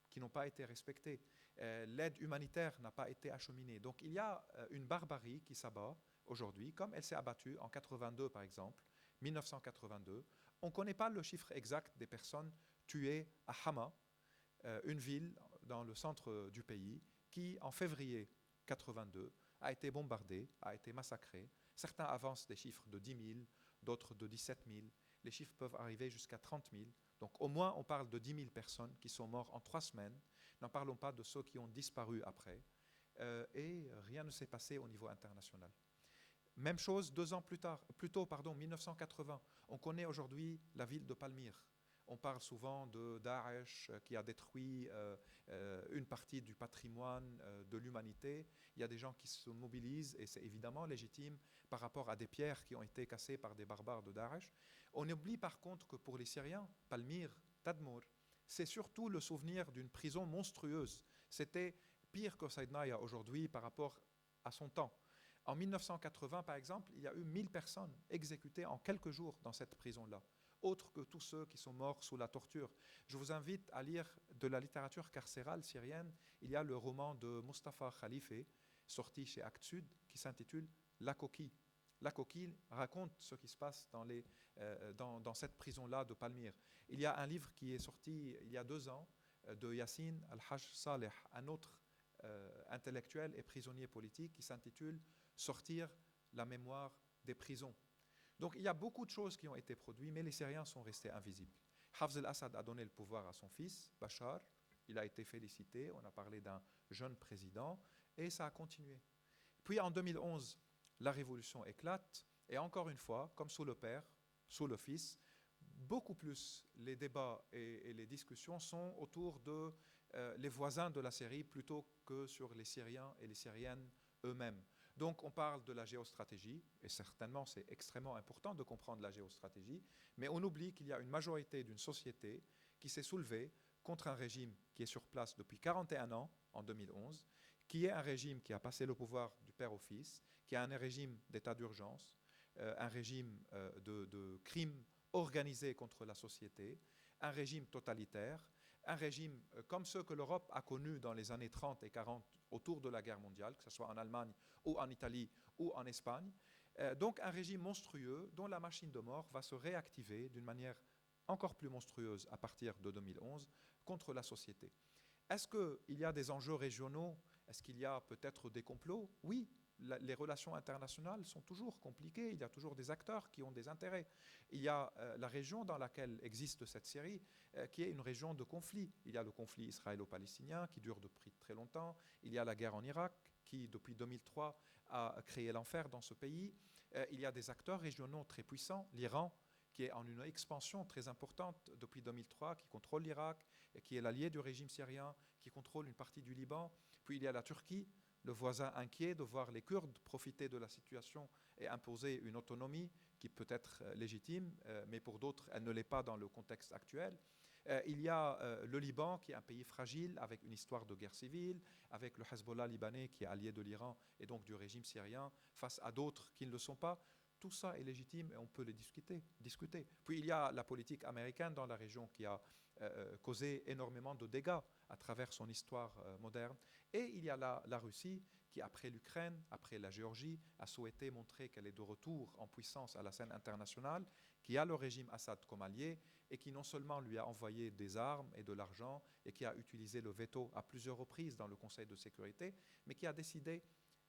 qui n'ont pas été respectées. L'aide humanitaire n'a pas été acheminée. Donc il y a une barbarie qui s'abat aujourd'hui, comme elle s'est abattue en 82 par exemple, 1982. On ne connaît pas le chiffre exact des personnes tuées à Hama, une ville dans le centre du pays, qui en février 82 a été bombardée, a été massacrée. Certains avancent des chiffres de 10 000, d'autres de 17 000. Les chiffres peuvent arriver jusqu'à 30 000. Donc au moins on parle de 10 000 personnes qui sont mortes en 3 semaines. N'en parlons pas de ceux qui ont disparu après. Et rien ne s'est passé au niveau international. Même chose 2 ans plus tôt, 1980. On connaît aujourd'hui la ville de Palmyre. On parle souvent de Daesh qui a détruit une partie du patrimoine de l'humanité. Il y a des gens qui se mobilisent et c'est évidemment légitime par rapport à des pierres qui ont été cassées par des barbares de Daesh. On oublie par contre que pour les Syriens, Palmyre, Tadmour, c'est surtout le souvenir d'une prison monstrueuse. C'était pire que Saïdnaïa aujourd'hui par rapport à son temps. En 1980, par exemple, il y a eu 1000 personnes exécutées en quelques jours dans cette prison-là, autres que tous ceux qui sont morts sous la torture. Je vous invite à lire de la littérature carcérale syrienne. Il y a le roman de Mustafa Khalife, sorti chez Actes Sud, qui s'intitule « La coquille ». La coquille raconte ce qui se passe dans cette prison-là de Palmyre. Il y a un livre qui est sorti il y a 2 ans de Yassine Al-Hajj Saleh, un autre intellectuel et prisonnier politique qui s'intitule « Sortir la mémoire des prisons ». Donc il y a beaucoup de choses qui ont été produites, mais les Syriens sont restés invisibles. Hafez al-Assad a donné le pouvoir à son fils, Bachar. Il a été félicité, on a parlé d'un jeune président, et ça a continué. Puis en 2011, la révolution éclate, et encore une fois, comme sous le père, sous le fils, beaucoup plus les débats et les discussions sont autour de les voisins de la Syrie plutôt que sur les Syriens et les Syriennes eux-mêmes. Donc on parle de la géostratégie, et certainement c'est extrêmement important de comprendre la géostratégie, mais on oublie qu'il y a une majorité d'une société qui s'est soulevée contre un régime qui est sur place depuis 41 ans, en 2011, qui est un régime qui a passé le pouvoir du père au fils, qui a un régime d'état d'urgence, un régime de crimes organisés contre la société, un régime totalitaire, un régime comme ceux que l'Europe a connus dans les années 30 et 40 autour de la guerre mondiale, que ce soit en Allemagne ou en Italie ou en Espagne. Donc un régime monstrueux dont la machine de mort va se réactiver d'une manière encore plus monstrueuse à partir de 2011 contre la société. Est-ce qu'il y a des enjeux régionaux? Est-ce qu'il y a peut-être des complots? Oui, les relations internationales sont toujours compliquées, il y a toujours des acteurs qui ont des intérêts. Il y a la région dans laquelle existe cette Syrie, qui est une région de conflit. Il y a le conflit israélo-palestinien qui dure depuis très longtemps, il y a la guerre en Irak qui, depuis 2003, a créé l'enfer dans ce pays. Il y a des acteurs régionaux très puissants, l'Iran, qui est en une expansion très importante depuis 2003, qui contrôle l'Irak, qui est l'allié du régime syrien, qui contrôle une partie du Liban. Puis il y a la Turquie, le voisin inquiet de voir les Kurdes profiter de la situation et imposer une autonomie qui peut être légitime, mais pour d'autres, elle ne l'est pas dans le contexte actuel. Il y a le Liban, qui est un pays fragile, avec une histoire de guerre civile, avec le Hezbollah libanais, qui est allié de l'Iran et donc du régime syrien, face à d'autres qui ne le sont pas. Tout ça est légitime et on peut les discuter. Puis il y a la politique américaine dans la région qui a causé énormément de dégâts à travers son histoire moderne. Et il y a la Russie qui, après l'Ukraine, après la Géorgie, a souhaité montrer qu'elle est de retour en puissance à la scène internationale, qui a le régime Assad comme allié et qui non seulement lui a envoyé des armes et de l'argent et qui a utilisé le veto à plusieurs reprises dans le Conseil de sécurité, mais qui a décidé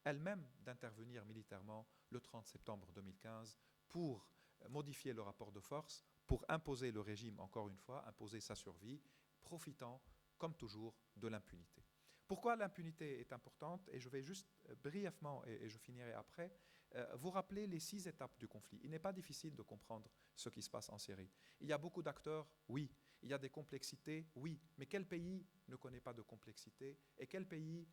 elle-même d'intervenir militairement le 30 septembre 2015 pour modifier le rapport de force, pour imposer le régime, encore une fois, imposer sa survie, profitant, comme toujours, de l'impunité. Pourquoi l'impunité est importante? Et je vais juste brièvement, et je finirai après, vous rappeler les 6 étapes du conflit. Il n'est pas difficile de comprendre ce qui se passe en Syrie. Il y a beaucoup d'acteurs, oui. Il y a des complexités, oui. Mais quel pays ne connaît pas de complexité? Et quel pays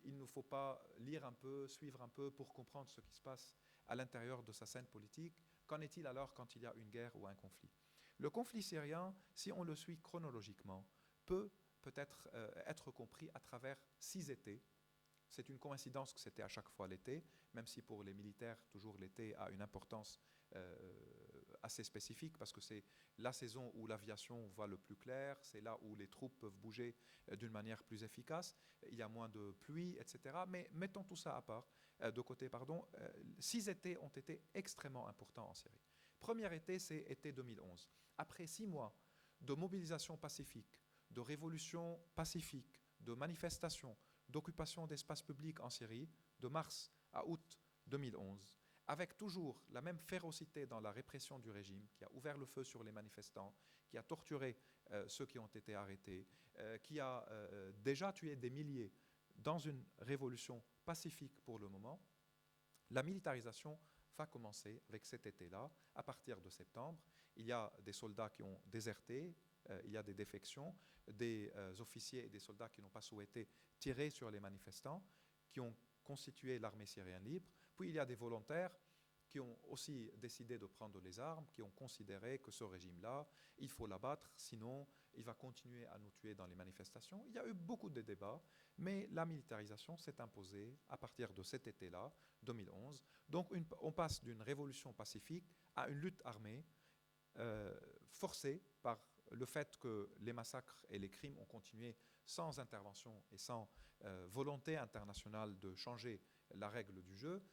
il ne faut pas lire un peu, suivre un peu pour comprendre ce qui se passe à l'intérieur de sa scène politique? Qu'en est-il alors quand il y a une guerre ou un conflit? Le conflit syrien, si on le suit chronologiquement, peut-être être compris à travers 6 étés. C'est une coïncidence que c'était à chaque fois l'été, même si pour les militaires, toujours l'été a une importance assez spécifique parce que c'est la saison où l'aviation voit le plus clair, c'est là où les troupes peuvent bouger d'une manière plus efficace, il y a moins de pluie, etc. Mais mettons tout ça à part, de côté, 6 étés ont été extrêmement importants en Syrie. Premier été, c'est été 2011. Après 6 mois de mobilisation pacifique, de révolution pacifique, de manifestations, d'occupation d'espaces publics en Syrie, de mars à août 2011, avec toujours la même férocité dans la répression du régime, qui a ouvert le feu sur les manifestants, qui a torturé ceux qui ont été arrêtés, qui a déjà tué des milliers dans une révolution pacifique pour le moment. La militarisation va commencer avec cet été-là, à partir de septembre. Il y a des soldats qui ont déserté, il y a des défections, des officiers et des soldats qui n'ont pas souhaité tirer sur les manifestants, qui ont constitué l'armée syrienne libre. Puis il y a des volontaires qui ont aussi décidé de prendre les armes, qui ont considéré que ce régime-là, il faut l'abattre, sinon il va continuer à nous tuer dans les manifestations. Il y a eu beaucoup de débats, mais la militarisation s'est imposée à partir de cet été-là, 2011. Donc on passe d'une révolution pacifique à une lutte armée forcée par le fait que les massacres et les crimes ont continué sans intervention et sans volonté internationale de changer la règle du jeu.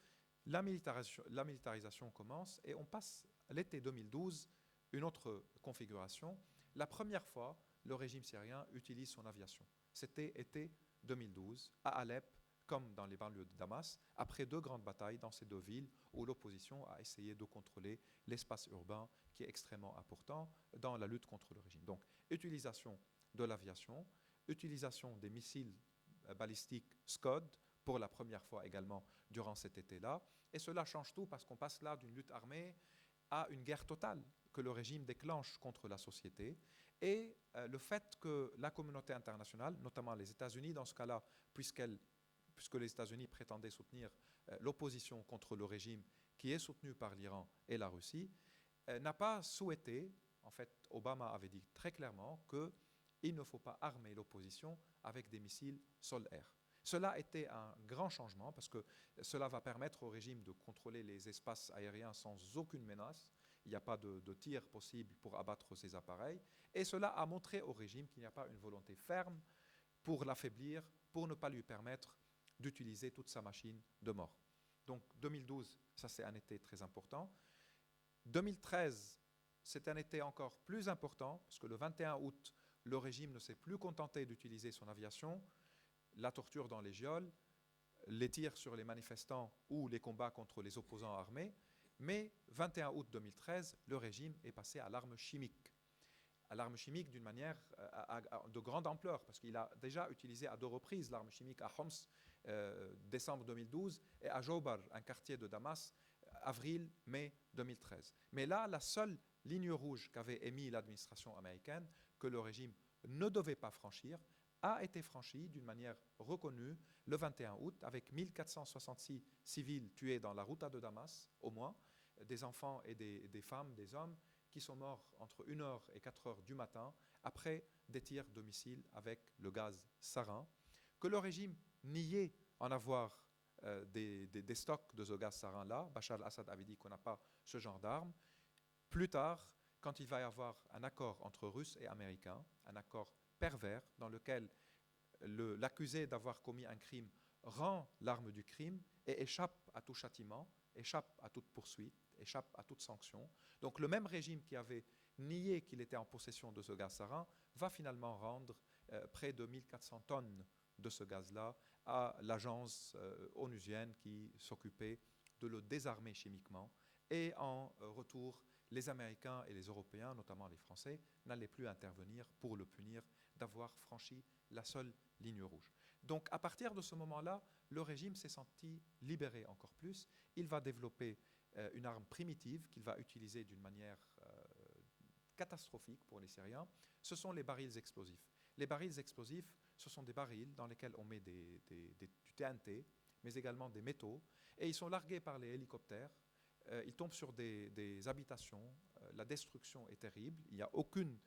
La militarisation commence et on passe à l'été 2012, une autre configuration. La première fois, le régime syrien utilise son aviation. C'était été 2012, à Alep, comme dans les banlieues de Damas, après 2 grandes batailles dans ces 2 villes où l'opposition a essayé de contrôler l'espace urbain qui est extrêmement important dans la lutte contre le régime. Donc, utilisation de l'aviation, utilisation des missiles balistiques Scud, pour la première fois également durant cet été-là. Et cela change tout parce qu'on passe là d'une lutte armée à une guerre totale que le régime déclenche contre la société. Et le fait que la communauté internationale, notamment les États-Unis dans ce cas-là, puisque les États-Unis prétendaient soutenir l'opposition contre le régime qui est soutenu par l'Iran et la Russie, n'a pas souhaité, en fait, Obama avait dit très clairement qu'il ne faut pas armer l'opposition avec des missiles sol-air. Cela a été un grand changement parce que cela va permettre au régime de contrôler les espaces aériens sans aucune menace. Il n'y a pas de tir possible pour abattre ces appareils. Et cela a montré au régime qu'il n'y a pas une volonté ferme pour l'affaiblir, pour ne pas lui permettre d'utiliser toute sa machine de mort. Donc 2012, ça c'est un été très important. 2013, c'est un été encore plus important, parce que le 21 août, le régime ne s'est plus contenté d'utiliser son aviation, la torture dans les geôles, les tirs sur les manifestants ou les combats contre les opposants armés, mais 21 août 2013, le régime est passé à l'arme chimique. À l'arme chimique d'une manière de grande ampleur, parce qu'il a déjà utilisé à 2 reprises l'arme chimique à Homs, décembre 2012, et à Joubar, un quartier de Damas, avril-mai 2013. Mais là, la seule ligne rouge qu'avait émise l'administration américaine, que le régime ne devait pas franchir, a été franchie d'une manière reconnue le 21 août, avec 1466 civils tués dans la route de Damas, au moins, des enfants et des femmes, des hommes, qui sont morts entre 1h et 4h du matin après des tirs de missiles avec le gaz sarin, que le régime niait en avoir des stocks de ce gaz sarin-là. Bachar al-Assad avait dit qu'on n'a pas ce genre d'armes. Plus tard, quand il va y avoir un accord entre Russes et Américains, un accord pervers dans lequel l'accusé d'avoir commis un crime rend l'arme du crime et échappe à tout châtiment, échappe à toute poursuite, échappe à toute sanction. Donc le même régime qui avait nié qu'il était en possession de ce gaz sarin va finalement rendre près de 1400 tonnes de ce gaz-là à l'agence onusienne qui s'occupait de le désarmer chimiquement. Et en retour, les Américains et les Européens, notamment les Français, n'allaient plus intervenir pour le punir d'avoir franchi la seule ligne rouge. Donc à partir de ce moment-là, le régime s'est senti libéré encore plus. Il va développer une arme primitive qu'il va utiliser d'une manière catastrophique pour les Syriens. Ce sont les barils explosifs. Les barils explosifs, ce sont des barils dans lesquels on met du TNT, mais également des métaux, et ils sont largués par les hélicoptères. Ils tombent sur des habitations. La destruction est terrible. Il n'y a aucune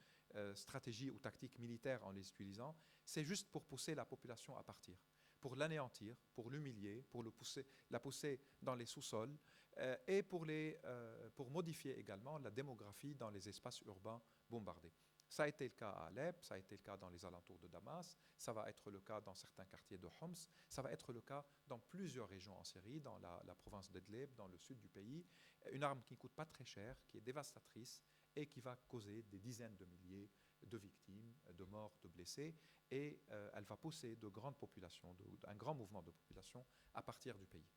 stratégie ou tactique militaire en les utilisant. C'est juste pour pousser la population à partir, pour l'anéantir, pour l'humilier, pour la pousser dans les sous-sols et pour modifier également la démographie dans les espaces urbains bombardés. Ça a été le cas à Alep, ça a été le cas dans les alentours de Damas, ça va être le cas dans certains quartiers de Homs, ça va être le cas dans plusieurs régions en Syrie, dans la province d'Idlib, dans le sud du pays. Une arme qui ne coûte pas très cher, qui est dévastatrice et qui va causer des dizaines de milliers de victimes, de morts, de blessés, et elle va pousser de grandes populations, un grand mouvement de population à partir du pays.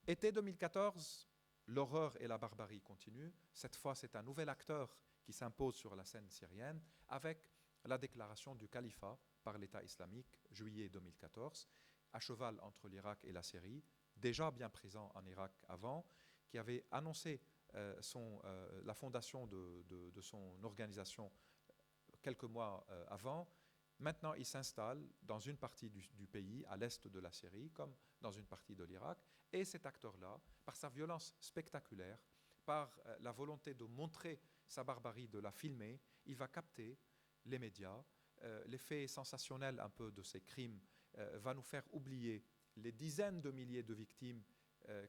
Été 2014, l'horreur et la barbarie continuent. Cette fois, c'est un nouvel acteur qui s'impose sur la scène syrienne avec la déclaration du califat par l'État islamique, juillet 2014, à cheval entre l'Irak et la Syrie, déjà bien présent en Irak avant, qui avait annoncé la fondation de son organisation quelques mois avant. Maintenant, il s'installe dans une partie du pays, à l'est de la Syrie, comme dans une partie de l'Irak. Et cet acteur-là, par sa violence spectaculaire, par la volonté de montrer sa barbarie, de la filmer, il va capter les médias. L'effet sensationnel un peu de ces crimes va nous faire oublier les dizaines de milliers de victimes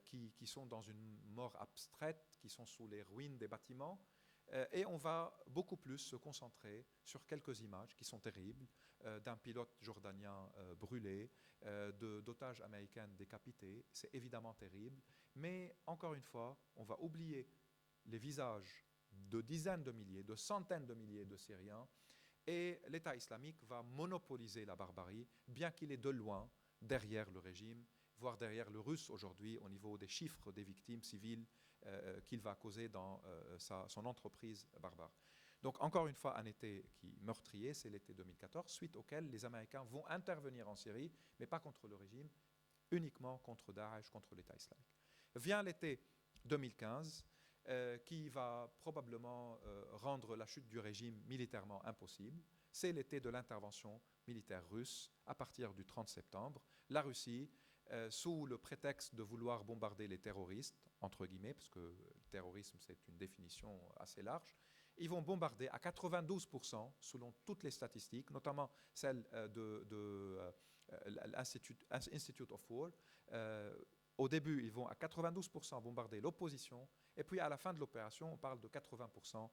qui sont dans une mort abstraite, qui sont sous les ruines des bâtiments. Et on va beaucoup plus se concentrer sur quelques images qui sont terribles, d'un pilote jordanien brûlé, d'otages américains décapités. C'est évidemment terrible. Mais encore une fois, on va oublier les visages de dizaines de milliers, de centaines de milliers de Syriens. Et l'État islamique va monopoliser la barbarie, bien qu'il est de loin derrière le régime, voire derrière le russe aujourd'hui au niveau des chiffres des victimes civiles qu'il va causer dans son entreprise barbare. Donc encore une fois, un été meurtrier, c'est l'été 2014, suite auquel les Américains vont intervenir en Syrie, mais pas contre le régime, uniquement contre Daesh, contre l'État islamique. Vient l'été 2015, qui va probablement rendre la chute du régime militairement impossible. C'est l'été de l'intervention militaire russe à partir du 30 septembre. La Russie, sous le prétexte de vouloir bombarder les terroristes, entre guillemets, parce que le terrorisme c'est une définition assez large, ils vont bombarder à 92%, selon toutes les statistiques, notamment celle de l'Institute of War. Au début, ils vont à 92% bombarder l'opposition, et puis à la fin de l'opération, on parle de 80%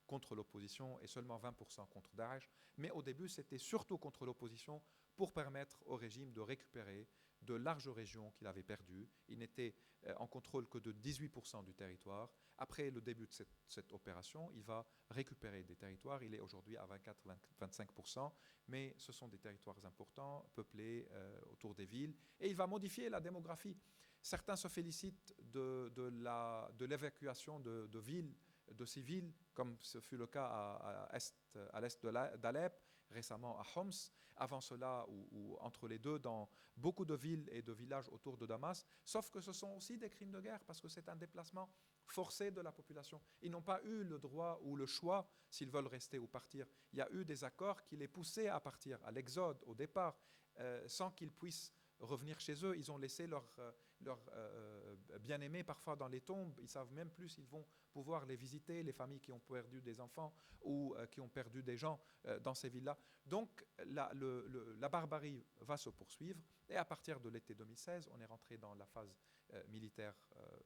contre l'opposition et seulement 20% contre Daesh. Mais au début, c'était surtout contre l'opposition pour permettre au régime de récupérer de larges régions qu'il avait perdues. Il n'était en contrôle que de 18% du territoire. Après le début de cette opération, il va récupérer des territoires. Il est aujourd'hui à 24-25%, mais ce sont des territoires importants, peuplés autour des villes. Et il va modifier la démographie. Certains se félicitent de l'évacuation de villes, de ces villes, comme ce fut le cas à l'est d'Alep, récemment à Homs, avant cela, ou entre les deux, dans beaucoup de villes et de villages autour de Damas, sauf que ce sont aussi des crimes de guerre, parce que c'est un déplacement forcé de la population. Ils n'ont pas eu le droit ou le choix s'ils veulent rester ou partir. Il y a eu des accords qui les poussaient à partir, à l'exode, au départ, sans qu'ils puissent revenir chez eux. Ils ont laissé leurs bien-aimés parfois dans les tombes. Ils ne savent même plus s'ils vont pouvoir les visiter, les familles qui ont perdu des enfants ou qui ont perdu des gens dans ces villes-là. Donc la barbarie va se poursuivre, et à partir de l'été 2016, on est rentré dans la phase militaire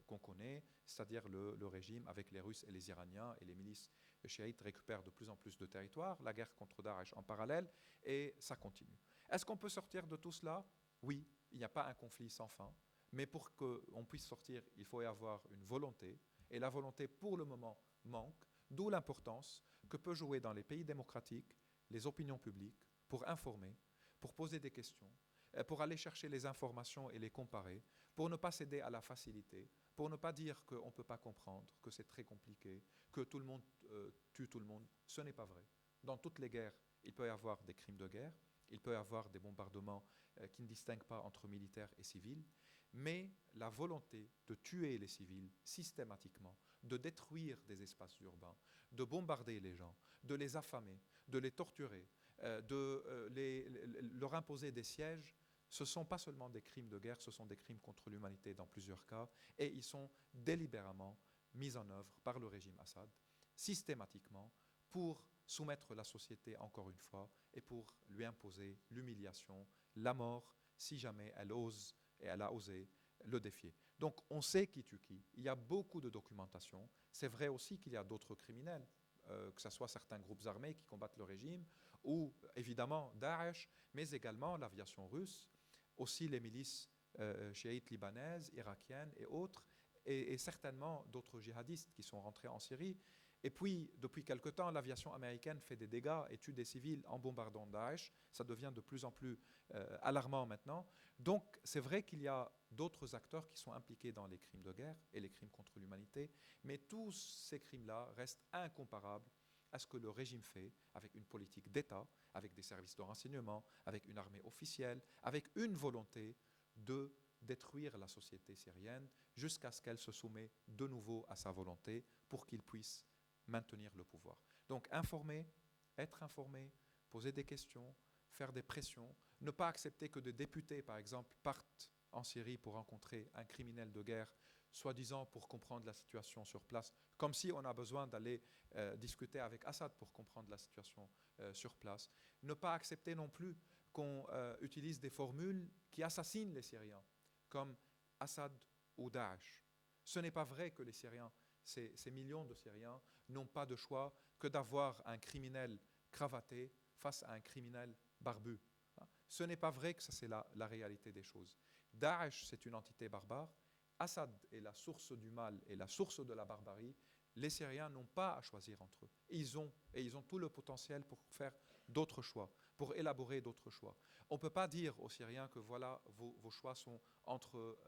qu'on connaît, c'est-à-dire le régime avec les Russes et les Iraniens, et les milices chiites récupèrent de plus en plus de territoires, la guerre contre Daesh en parallèle, et ça continue. Est-ce qu'on peut sortir de tout cela ? Oui, il n'y a pas un conflit sans fin, mais pour qu'on puisse sortir, il faut y avoir une volonté, et la volonté pour le moment manque, d'où l'importance que peut jouer dans les pays démocratiques les opinions publiques pour informer, pour poser des questions, pour aller chercher les informations et les comparer, pour ne pas céder à la facilité, pour ne pas dire qu'on ne peut pas comprendre, que c'est très compliqué, que tout le monde tue tout le monde. Ce n'est pas vrai. Dans toutes les guerres, il peut y avoir des crimes de guerre, il peut y avoir des bombardements qui ne distinguent pas entre militaires et civils, mais la volonté de tuer les civils systématiquement, de détruire des espaces urbains, de bombarder les gens, de les affamer, de les torturer, leur imposer des sièges, ce ne sont pas seulement des crimes de guerre, ce sont des crimes contre l'humanité dans plusieurs cas, et ils sont délibérément mis en œuvre par le régime Assad, systématiquement, pour soumettre la société encore une fois et pour lui imposer l'humiliation, la mort, si jamais elle ose et elle a osé le défier. Donc on sait qui tue qui. Il y a beaucoup de documentation. C'est vrai aussi qu'il y a d'autres criminels, que ce soit certains groupes armés qui combattent le régime, ou évidemment Daesh, mais également l'aviation russe, aussi les milices chiites libanaises, irakiennes et autres, et certainement d'autres djihadistes qui sont rentrés en Syrie. Et puis, depuis quelque temps, l'aviation américaine fait des dégâts et tue des civils en bombardant Daesh. Ça devient de plus en plus alarmant maintenant. Donc, c'est vrai qu'il y a d'autres acteurs qui sont impliqués dans les crimes de guerre et les crimes contre l'humanité, mais tous ces crimes-là restent incomparables à ce que le régime fait avec une politique d'État, avec des services de renseignement, avec une armée officielle, avec une volonté de détruire la société syrienne jusqu'à ce qu'elle se soumette de nouveau à sa volonté pour qu'il puisse maintenir le pouvoir. Donc informer, être informé, poser des questions, faire des pressions, ne pas accepter que des députés, par exemple, partent en Syrie pour rencontrer un criminel de guerre, soi-disant pour comprendre la situation sur place, comme si on a besoin d'aller discuter avec Assad pour comprendre la situation sur place. Ne pas accepter non plus qu'on utilise des formules qui assassinent les Syriens, comme Assad ou Daesh. Ce n'est pas vrai que les Syriens, ces millions de Syriens, n'ont pas de choix que d'avoir un criminel cravaté face à un criminel barbu. Ce n'est pas vrai que ça c'est la réalité des choses. Daesh, c'est une entité barbare. Assad est la source du mal et la source de la barbarie. Les Syriens n'ont pas à choisir entre eux. Ils ont tout le potentiel pour faire d'autres choix, pour élaborer d'autres choix. On ne peut pas dire aux Syriens que voilà, vos choix sont entre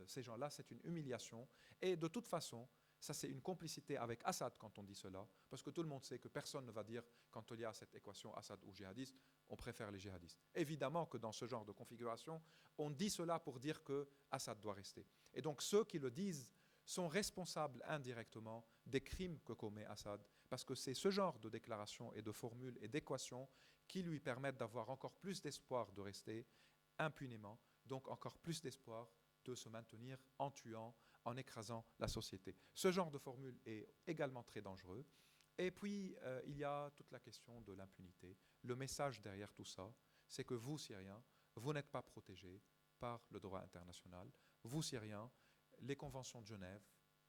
ces gens-là. C'est une humiliation. Et de toute façon, ça c'est une complicité avec Assad quand on dit cela, parce que tout le monde sait que personne ne va dire, quand il y a cette équation Assad ou djihadiste, on préfère les djihadistes. Évidemment que dans ce genre de configuration, on dit cela pour dire que Assad doit rester. Et donc ceux qui le disent sont responsables indirectement des crimes que commet Assad, parce que c'est ce genre de déclarations et de formules et d'équations qui lui permettent d'avoir encore plus d'espoir de rester impunément, donc encore plus d'espoir de se maintenir en tuant, en écrasant la société. Ce genre de formule est également très dangereux Et puis, il y a toute la question de l'impunité. Le message derrière tout ça, c'est que vous, Syriens, vous n'êtes pas protégés par le droit international. Vous, Syriens, les conventions de Genève,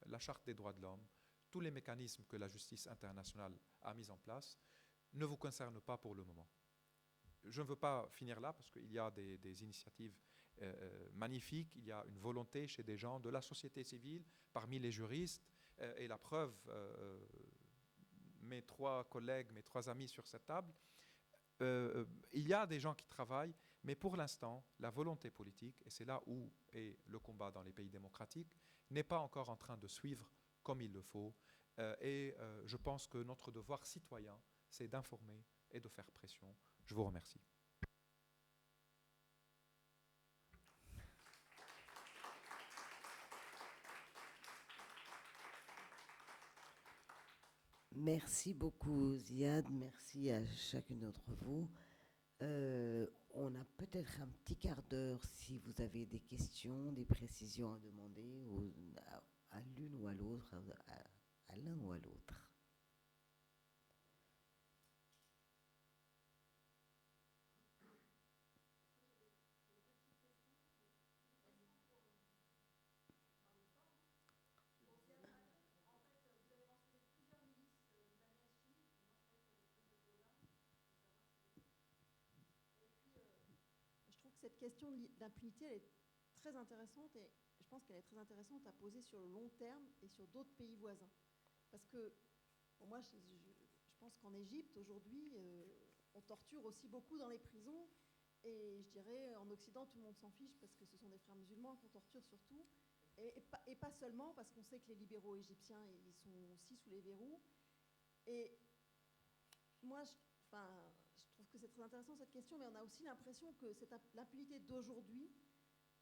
la Charte des droits de l'homme, tous les mécanismes que la justice internationale a mis en place ne vous concernent pas pour le moment. Je ne veux pas finir là parce qu'il y a des initiatives magnifiques, il y a une volonté chez des gens de la société civile, parmi les juristes, et la preuve, mes 3 collègues, mes 3 amis sur cette table, il y a des gens qui travaillent, mais pour l'instant, la volonté politique, et c'est là où est le combat dans les pays démocratiques, n'est pas encore en train de suivre comme il le faut. Et je pense que notre devoir citoyen, c'est d'informer et de faire pression. Je vous remercie. Merci beaucoup, Ziad. Merci à chacune d'entre vous. On a peut-être un petit quart d'heure si vous avez des questions, des précisions à demander à l'une ou à l'autre, à l'un ou à l'autre. Je trouve que cette question d'impunité, elle est très intéressante et je pense qu'elle est très intéressante à poser sur le long terme et sur d'autres pays voisins. Parce que, pour moi, je pense qu'en Égypte, aujourd'hui, on torture aussi beaucoup dans les prisons. Et je dirais, en Occident, tout le monde s'en fiche parce que ce sont des frères musulmans qu'on torture surtout. Et pas seulement parce qu'on sait que les libéraux égyptiens, ils sont aussi sous les verrous. Et moi, je trouve que c'est très intéressant cette question, mais on a aussi l'impression que l'impunité d'aujourd'hui,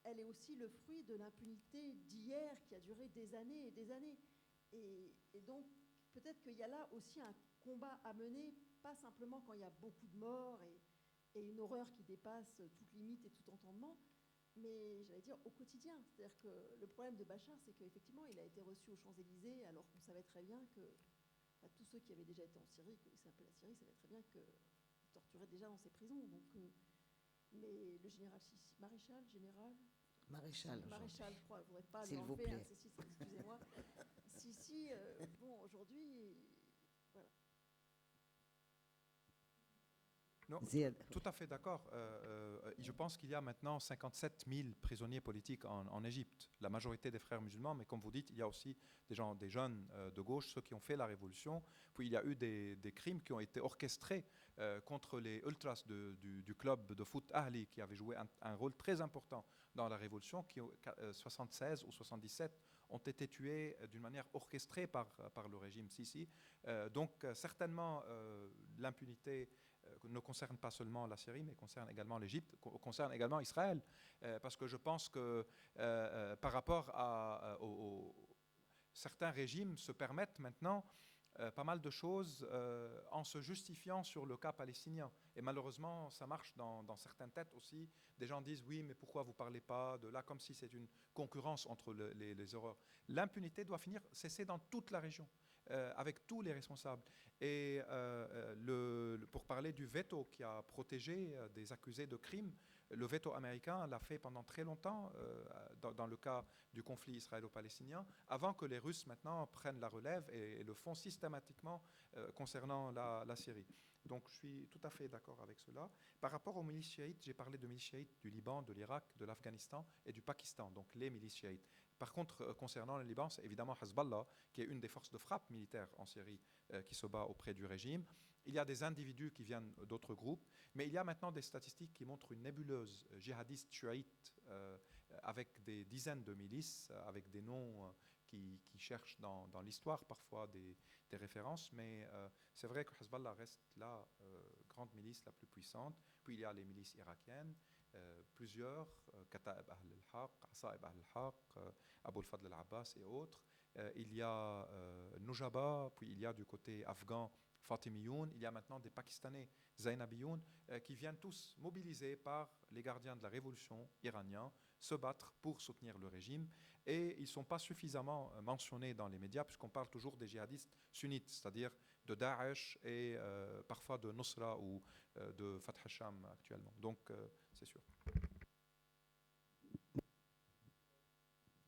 elle est aussi le fruit de l'impunité d'hier qui a duré des années et des années. Et donc, peut-être qu'il y a là aussi un combat à mener, pas simplement quand il y a beaucoup de morts et une horreur qui dépasse toute limite et tout entendement, mais j'allais dire au quotidien. C'est-à-dire que le problème de Bachar, c'est qu'effectivement, il a été reçu aux Champs-Élysées alors qu'on savait très bien que tous ceux qui avaient déjà été en Syrie, qui connaissaient un peu la Syrie, savaient très bien qu'il torturait déjà dans ses prisons. Donc, mais le général Sissi, maréchal, je crois, je ne voudrais pas s'il vous l'enlever, plaît. Excusez-moi. Sissi, bon, aujourd'hui, voilà. Non, tout à fait d'accord. Je pense qu'il y a maintenant 57 000 prisonniers politiques en Égypte, la majorité des frères musulmans, mais comme vous dites, il y a aussi des jeunes de gauche, ceux qui ont fait la révolution. Puis il y a eu des crimes qui ont été orchestrés contre les ultras du club de foot Ahli, qui avait joué un rôle très important dans la révolution, qui 76 ou 77 ont été tués d'une manière orchestrée par le régime Sissi. Donc certainement l'impunité ne concerne pas seulement la Syrie, mais concerne également l'Égypte, concerne également Israël. Parce que je pense que par rapport certains régimes se permettent maintenant pas mal de choses en se justifiant sur le cas palestinien. Et malheureusement, ça marche dans certaines têtes aussi. Des gens disent, oui, mais pourquoi vous ne parlez pas de là, comme si c'est une concurrence entre les horreurs. L'impunité doit cesser dans toute la région. Avec tous les responsables. Et pour parler du veto qui a protégé des accusés de crimes, le veto américain l'a fait pendant très longtemps dans le cas du conflit israélo-palestinien, avant que les Russes maintenant prennent la relève et le font systématiquement concernant la Syrie. Donc je suis tout à fait d'accord avec cela. Par rapport aux milices chiites, j'ai parlé de milices chiites du Liban, de l'Irak, de l'Afghanistan et du Pakistan, donc les milices chiites. Par contre, concernant le Liban, c'est évidemment Hezbollah, qui est une des forces de frappe militaire en Syrie, qui se bat auprès du régime. Il y a des individus qui viennent d'autres groupes, mais il y a maintenant des statistiques qui montrent une nébuleuse djihadiste chiite avec des dizaines de milices, avec des noms qui cherchent dans l'histoire parfois des références, mais c'est vrai que Hezbollah reste la grande milice la plus puissante. Puis il y a les milices irakiennes, plusieurs, Kataib Ahl al-Haq, Asa'ib Ahl al-Haq, Abu al-Fadl al-Abbas et autres. il y a Nujaba, puis il y a du côté afghan Fatimiyoun, il y a maintenant des Pakistanais Zainabiyoun qui viennent tous mobilisés par les gardiens de la révolution iranienne se battre pour soutenir le régime et ils ne sont pas suffisamment mentionnés dans les médias puisqu'on parle toujours des djihadistes sunnites, c'est-à-dire de Daesh et parfois de Nusra ou de Fatah Sham actuellement. Donc c'est sûr.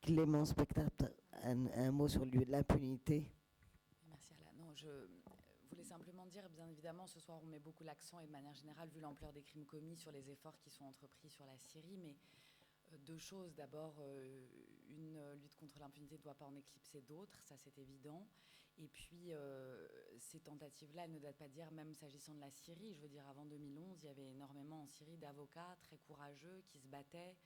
Clément Spectateur, un mot sur l'impunité. Merci Alain. Non, je voulais simplement dire, bien évidemment, ce soir on met beaucoup l'accent et de manière générale, vu l'ampleur des crimes commis, sur les efforts qui sont entrepris sur la Syrie, mais deux choses. D'abord, une lutte contre l'impunité ne doit pas en éclipser d'autres, ça c'est évident. Et puis, ces tentatives-là, elles ne datent pas d'hier, même s'agissant de la Syrie. Je veux dire, avant 2011, il y avait énormément en Syrie d'avocats très courageux qui se battaient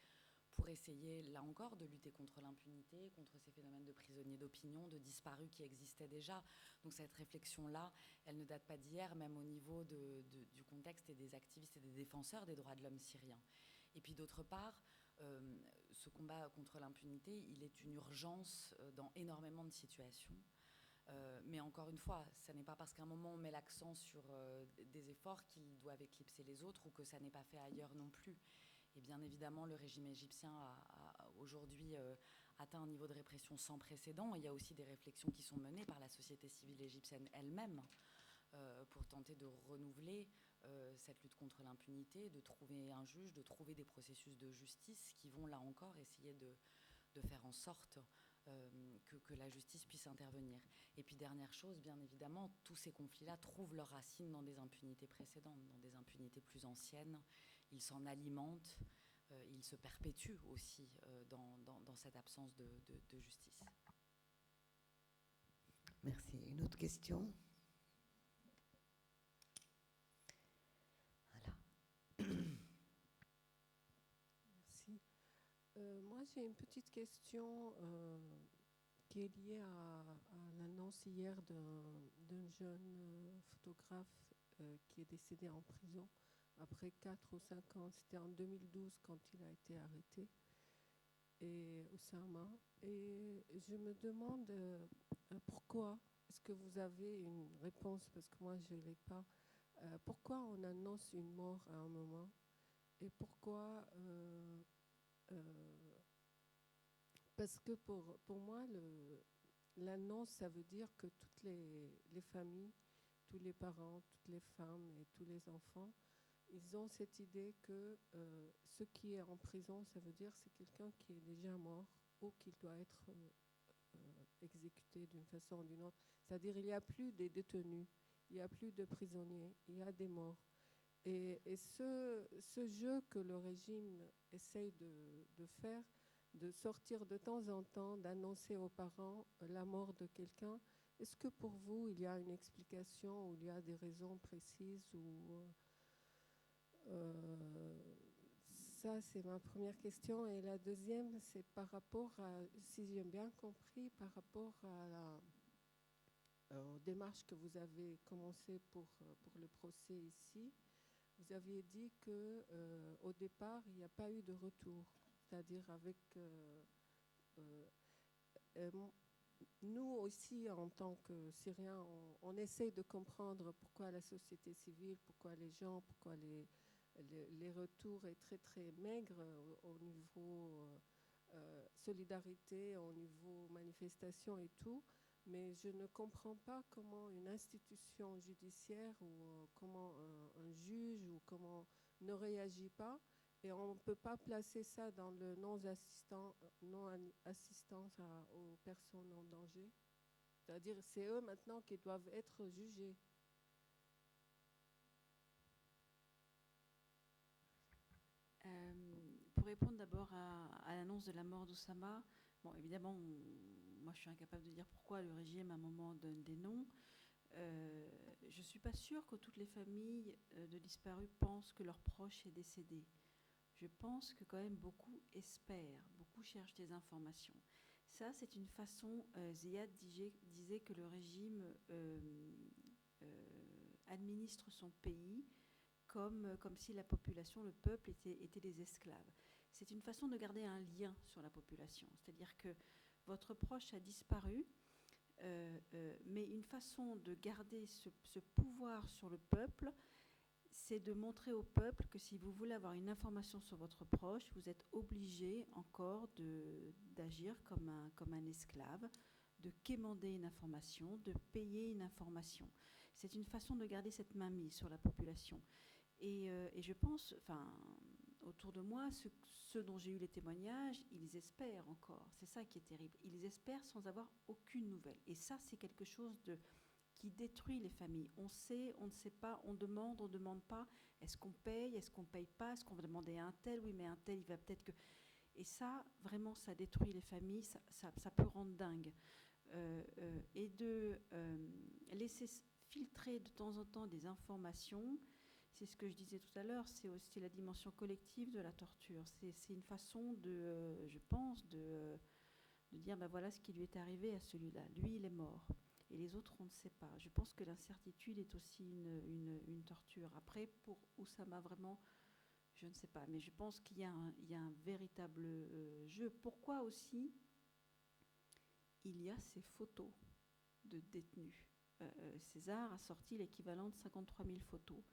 pour essayer, là encore, de lutter contre l'impunité, contre ces phénomènes de prisonniers d'opinion, de disparus qui existaient déjà. Donc cette réflexion-là, elle ne date pas d'hier, même au niveau du contexte et des activistes et des défenseurs des droits de l'homme syriens. Et puis d'autre part, ce combat contre l'impunité, il est une urgence dans énormément de situations. Mais encore une fois, ce n'est pas parce qu'à un moment on met l'accent sur des efforts qu'ils doivent éclipser les autres ou que ça n'est pas fait ailleurs non plus. Et bien évidemment, le régime égyptien a aujourd'hui atteint un niveau de répression sans précédent. Il y a aussi des réflexions qui sont menées par la société civile égyptienne elle-même pour tenter de renouveler cette lutte contre l'impunité, de trouver un juge, de trouver des processus de justice qui vont là encore essayer de faire en sorte que la justice puisse intervenir. Et puis dernière chose, bien évidemment, tous ces conflits-là trouvent leurs racines dans des impunités précédentes, dans des impunités plus anciennes. Ils s'en alimentent, ils se perpétuent aussi dans cette absence de justice. Merci. Une autre question? Merci. Moi, j'ai une petite question qui est liée à l'annonce hier d'un jeune photographe qui est décédé en prison après 4 ou 5 ans. C'était en 2012 quand il a été arrêté, et Oussama. Et je me demande pourquoi, est-ce que vous avez une réponse, parce que moi je ne l'ai pas, pourquoi on annonce une mort à un moment et pourquoi... parce que pour moi, l'annonce, ça veut dire que toutes les familles, tous les parents, toutes les femmes et tous les enfants, ils ont cette idée que ce qui est en prison, ça veut dire c'est quelqu'un qui est déjà mort ou qui doit être exécuté d'une façon ou d'une autre. C'est-à-dire il n'y a plus des détenus, il n'y a plus de prisonniers, il y a des morts. Et ce jeu que le régime essaye de faire, de sortir de temps en temps, d'annoncer aux parents la mort de quelqu'un, est-ce que pour vous, il y a une explication ou il y a des raisons précises ça, c'est ma première question. Et la deuxième, c'est par rapport à, si j'ai bien compris, par rapport aux démarches que vous avez commencées pour le procès ici. Vous aviez dit qu'au départ, il n'y a pas eu de retour. C'est-à-dire avec... nous aussi, en tant que Syriens, on essaie de comprendre pourquoi la société civile, pourquoi les gens, pourquoi les retours est très très maigre au niveau solidarité, au niveau manifestation et tout. Mais je ne comprends pas comment une institution judiciaire ou comment un juge ou comment ne réagit pas. Et on ne peut pas placer ça dans le non-assistance aux personnes en danger. C'est-à-dire c'est eux maintenant qui doivent être jugés. Pour répondre d'abord à l'annonce de la mort d'Oussama, bon, évidemment, moi je suis incapable de dire pourquoi le régime à un moment donne des noms. Je ne suis pas sûre que toutes les familles de disparus pensent que leur proche est décédé. Je pense que quand même beaucoup espèrent, beaucoup cherchent des informations. Ça, c'est une façon, Ziad disait que le régime administre son pays comme si la population, le peuple, était des esclaves. C'est une façon de garder un lien sur la population. C'est-à-dire que votre proche a disparu, mais une façon de garder ce pouvoir sur le peuple, c'est de montrer au peuple que si vous voulez avoir une information sur votre proche, vous êtes obligé encore d'agir comme un esclave, de quémander une information, de payer une information. C'est une façon de garder cette mainmise sur la population. Et je pense, autour de moi, ceux dont j'ai eu les témoignages, ils espèrent encore. C'est ça qui est terrible. Ils espèrent sans avoir aucune nouvelle. Et ça, c'est quelque chose qui détruit les familles. On sait, on ne sait pas, on ne demande pas. Est-ce qu'on paye pas? Est-ce qu'on va demander à un tel? Oui, mais un tel, il va peut-être que... Et ça, vraiment, ça détruit les familles. Ça peut rendre dingue. Et de laisser filtrer de temps en temps des informations, c'est ce que je disais tout à l'heure, c'est aussi la dimension collective de la torture. C'est une façon je pense, de dire, voilà ce qui lui est arrivé à celui-là. Lui, il est mort. Et les autres, on ne sait pas. Je pense que l'incertitude est aussi une torture. Après, pour Oussama, vraiment, je ne sais pas. Mais je pense qu'il y a un véritable jeu. Pourquoi aussi il y a ces photos de détenus? César a sorti l'équivalent de 53 000 photos.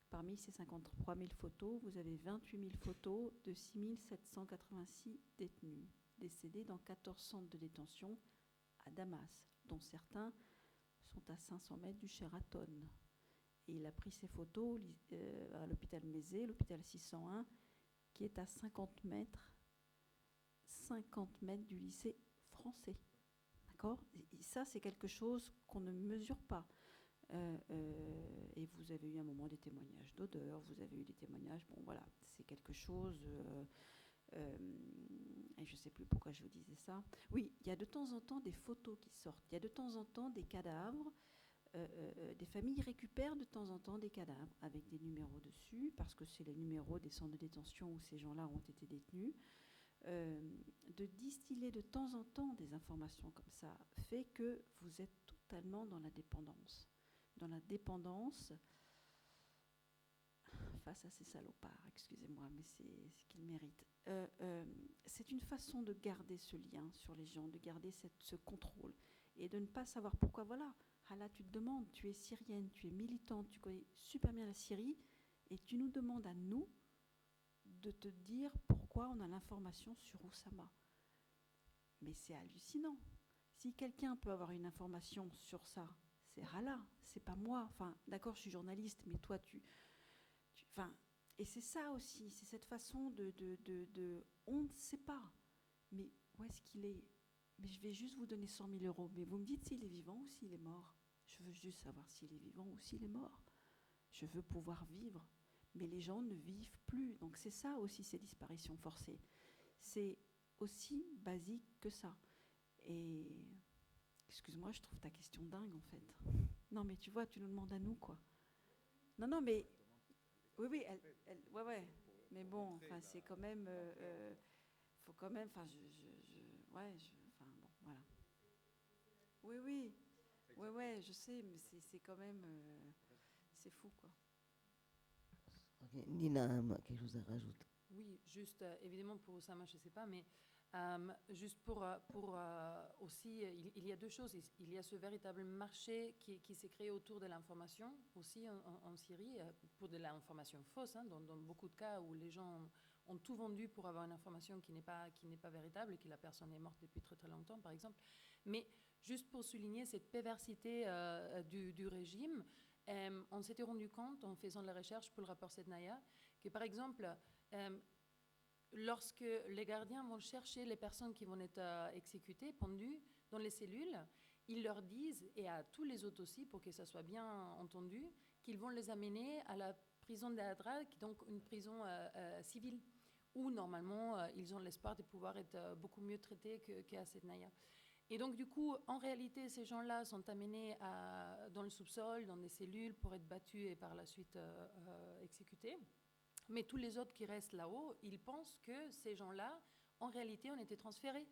Parmi ces 53 000 photos, vous avez 28 000 photos de 6 786 détenus, décédés dans 14 centres de détention à Damas, dont certains sont à 500 mètres du Sheraton. Et il a pris ces photos à l'hôpital Mézé, l'hôpital 601, qui est à 50 mètres du lycée français. D'accord ? Et ça, c'est quelque chose qu'on ne mesure pas. Et vous avez eu un moment des témoignages d'odeur, vous avez eu des témoignages, c'est quelque chose, et je ne sais plus pourquoi je vous disais ça. Oui, il y a de temps en temps des photos qui sortent, il y a de temps en temps des cadavres, des familles récupèrent de temps en temps des cadavres avec des numéros dessus, parce que c'est les numéros des centres de détention où ces gens-là ont été détenus. De distiller de temps en temps des informations comme ça fait que vous êtes totalement dans la dépendance. Face à ces salopards, excusez-moi, mais c'est ce qu'ils méritent. C'est une façon de garder ce lien sur les gens, de garder ce contrôle et de ne pas savoir pourquoi. Voilà, là tu te demandes, tu es syrienne, tu es militante, tu connais super bien la Syrie et tu nous demandes à nous de te dire pourquoi on a l'information sur Oussama. Mais c'est hallucinant. Si quelqu'un peut avoir une information sur ça, c'est Hala, c'est pas moi. Enfin, d'accord, je suis journaliste, mais toi, et c'est ça aussi, c'est cette façon on ne sait pas. Mais où est-ce qu'il est? Mais je vais juste vous donner 100 000 €. Mais vous me dites s'il est vivant ou s'il est mort. Je veux juste savoir s'il est vivant ou s'il est mort. Je veux pouvoir vivre. Mais les gens ne vivent plus. Donc c'est ça aussi, ces disparitions forcées. C'est aussi basique que ça. Et excuse-moi, je trouve ta question dingue en fait. Non mais tu vois, tu nous demandes à nous quoi. Non mais oui, ouais. Mais bon, enfin c'est quand même, faut quand même, enfin voilà. Oui, je sais, mais c'est quand même, c'est fou quoi. Okay. Nina, quelque chose à rajouter? Oui, juste évidemment pour Oussama, je ne sais pas, mais juste pour aussi, il y a deux choses. Il y a ce véritable marché qui s'est créé autour de l'information aussi en Syrie, pour de l'information fausse, dans beaucoup de cas où les gens ont tout vendu pour avoir une information qui n'est pas véritable et que la personne est morte depuis très très longtemps, par exemple. Mais juste pour souligner cette perversité du régime, on s'était rendu compte en faisant la recherche pour le rapport Sednaya que par exemple, lorsque les gardiens vont chercher les personnes qui vont être exécutées, pendues dans les cellules, ils leur disent, et à tous les autres aussi, pour que ça soit bien entendu, qu'ils vont les amener à la prison d'Adra, qui est donc une prison civile, où normalement ils ont l'espoir de pouvoir être beaucoup mieux traités qu'à Sednaya. Et donc du coup, en réalité, ces gens-là sont amenés dans le sous-sol, dans des cellules, pour être battus et par la suite exécutés. Mais tous les autres qui restent là-haut, ils pensent que ces gens-là, en réalité, ont été transférés.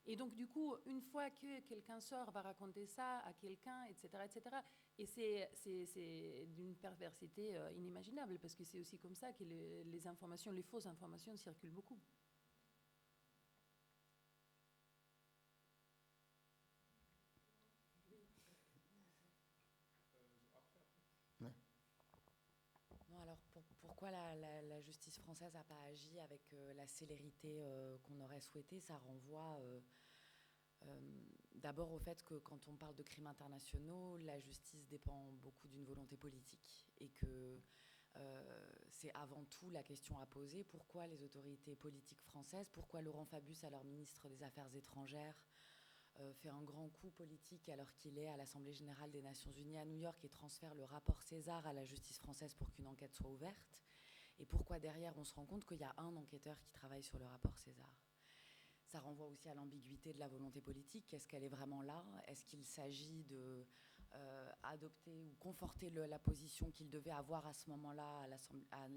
Et donc, du coup, une fois que quelqu'un sort, va raconter ça à quelqu'un, etc., etc. Et c'est d'une perversité inimaginable, parce que c'est aussi comme ça que les informations, les fausses informations circulent beaucoup. pourquoi la justice française n'a pas agi avec la célérité qu'on aurait souhaité? Ça renvoie d'abord au fait que quand on parle de crimes internationaux, la justice dépend beaucoup d'une volonté politique et que c'est avant tout la question à poser. Pourquoi les autorités politiques françaises, pourquoi Laurent Fabius, alors ministre des Affaires étrangères, fait un grand coup politique alors qu'il est à l'Assemblée générale des Nations Unies à New York et transfère le rapport César à la justice française pour qu'une enquête soit ouverte? Et pourquoi derrière on se rend compte qu'il y a un enquêteur qui travaille sur le rapport César? Ça renvoie aussi à l'ambiguïté de la volonté politique. Est-ce qu'elle est vraiment là? Est-ce qu'il s'agit de adopter ou conforter la position qu'il devait avoir à ce moment-là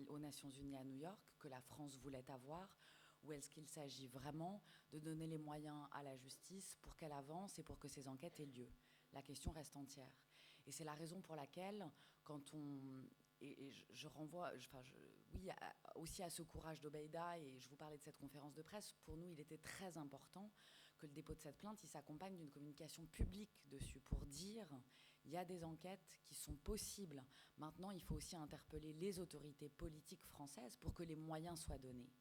aux Nations Unies à New York, que la France voulait avoir? Ou est-ce qu'il s'agit vraiment de donner les moyens à la justice pour qu'elle avance et pour que ces enquêtes aient lieu? La question reste entière. Et c'est la raison pour laquelle, quand on... Et je renvoie aussi à ce courage d'Obeida, et je vous parlais de cette conférence de presse, pour nous, il était très important que le dépôt de cette plainte, il s'accompagne d'une communication publique dessus pour dire il y a des enquêtes qui sont possibles. Maintenant, il faut aussi interpeller les autorités politiques françaises pour que les moyens soient donnés.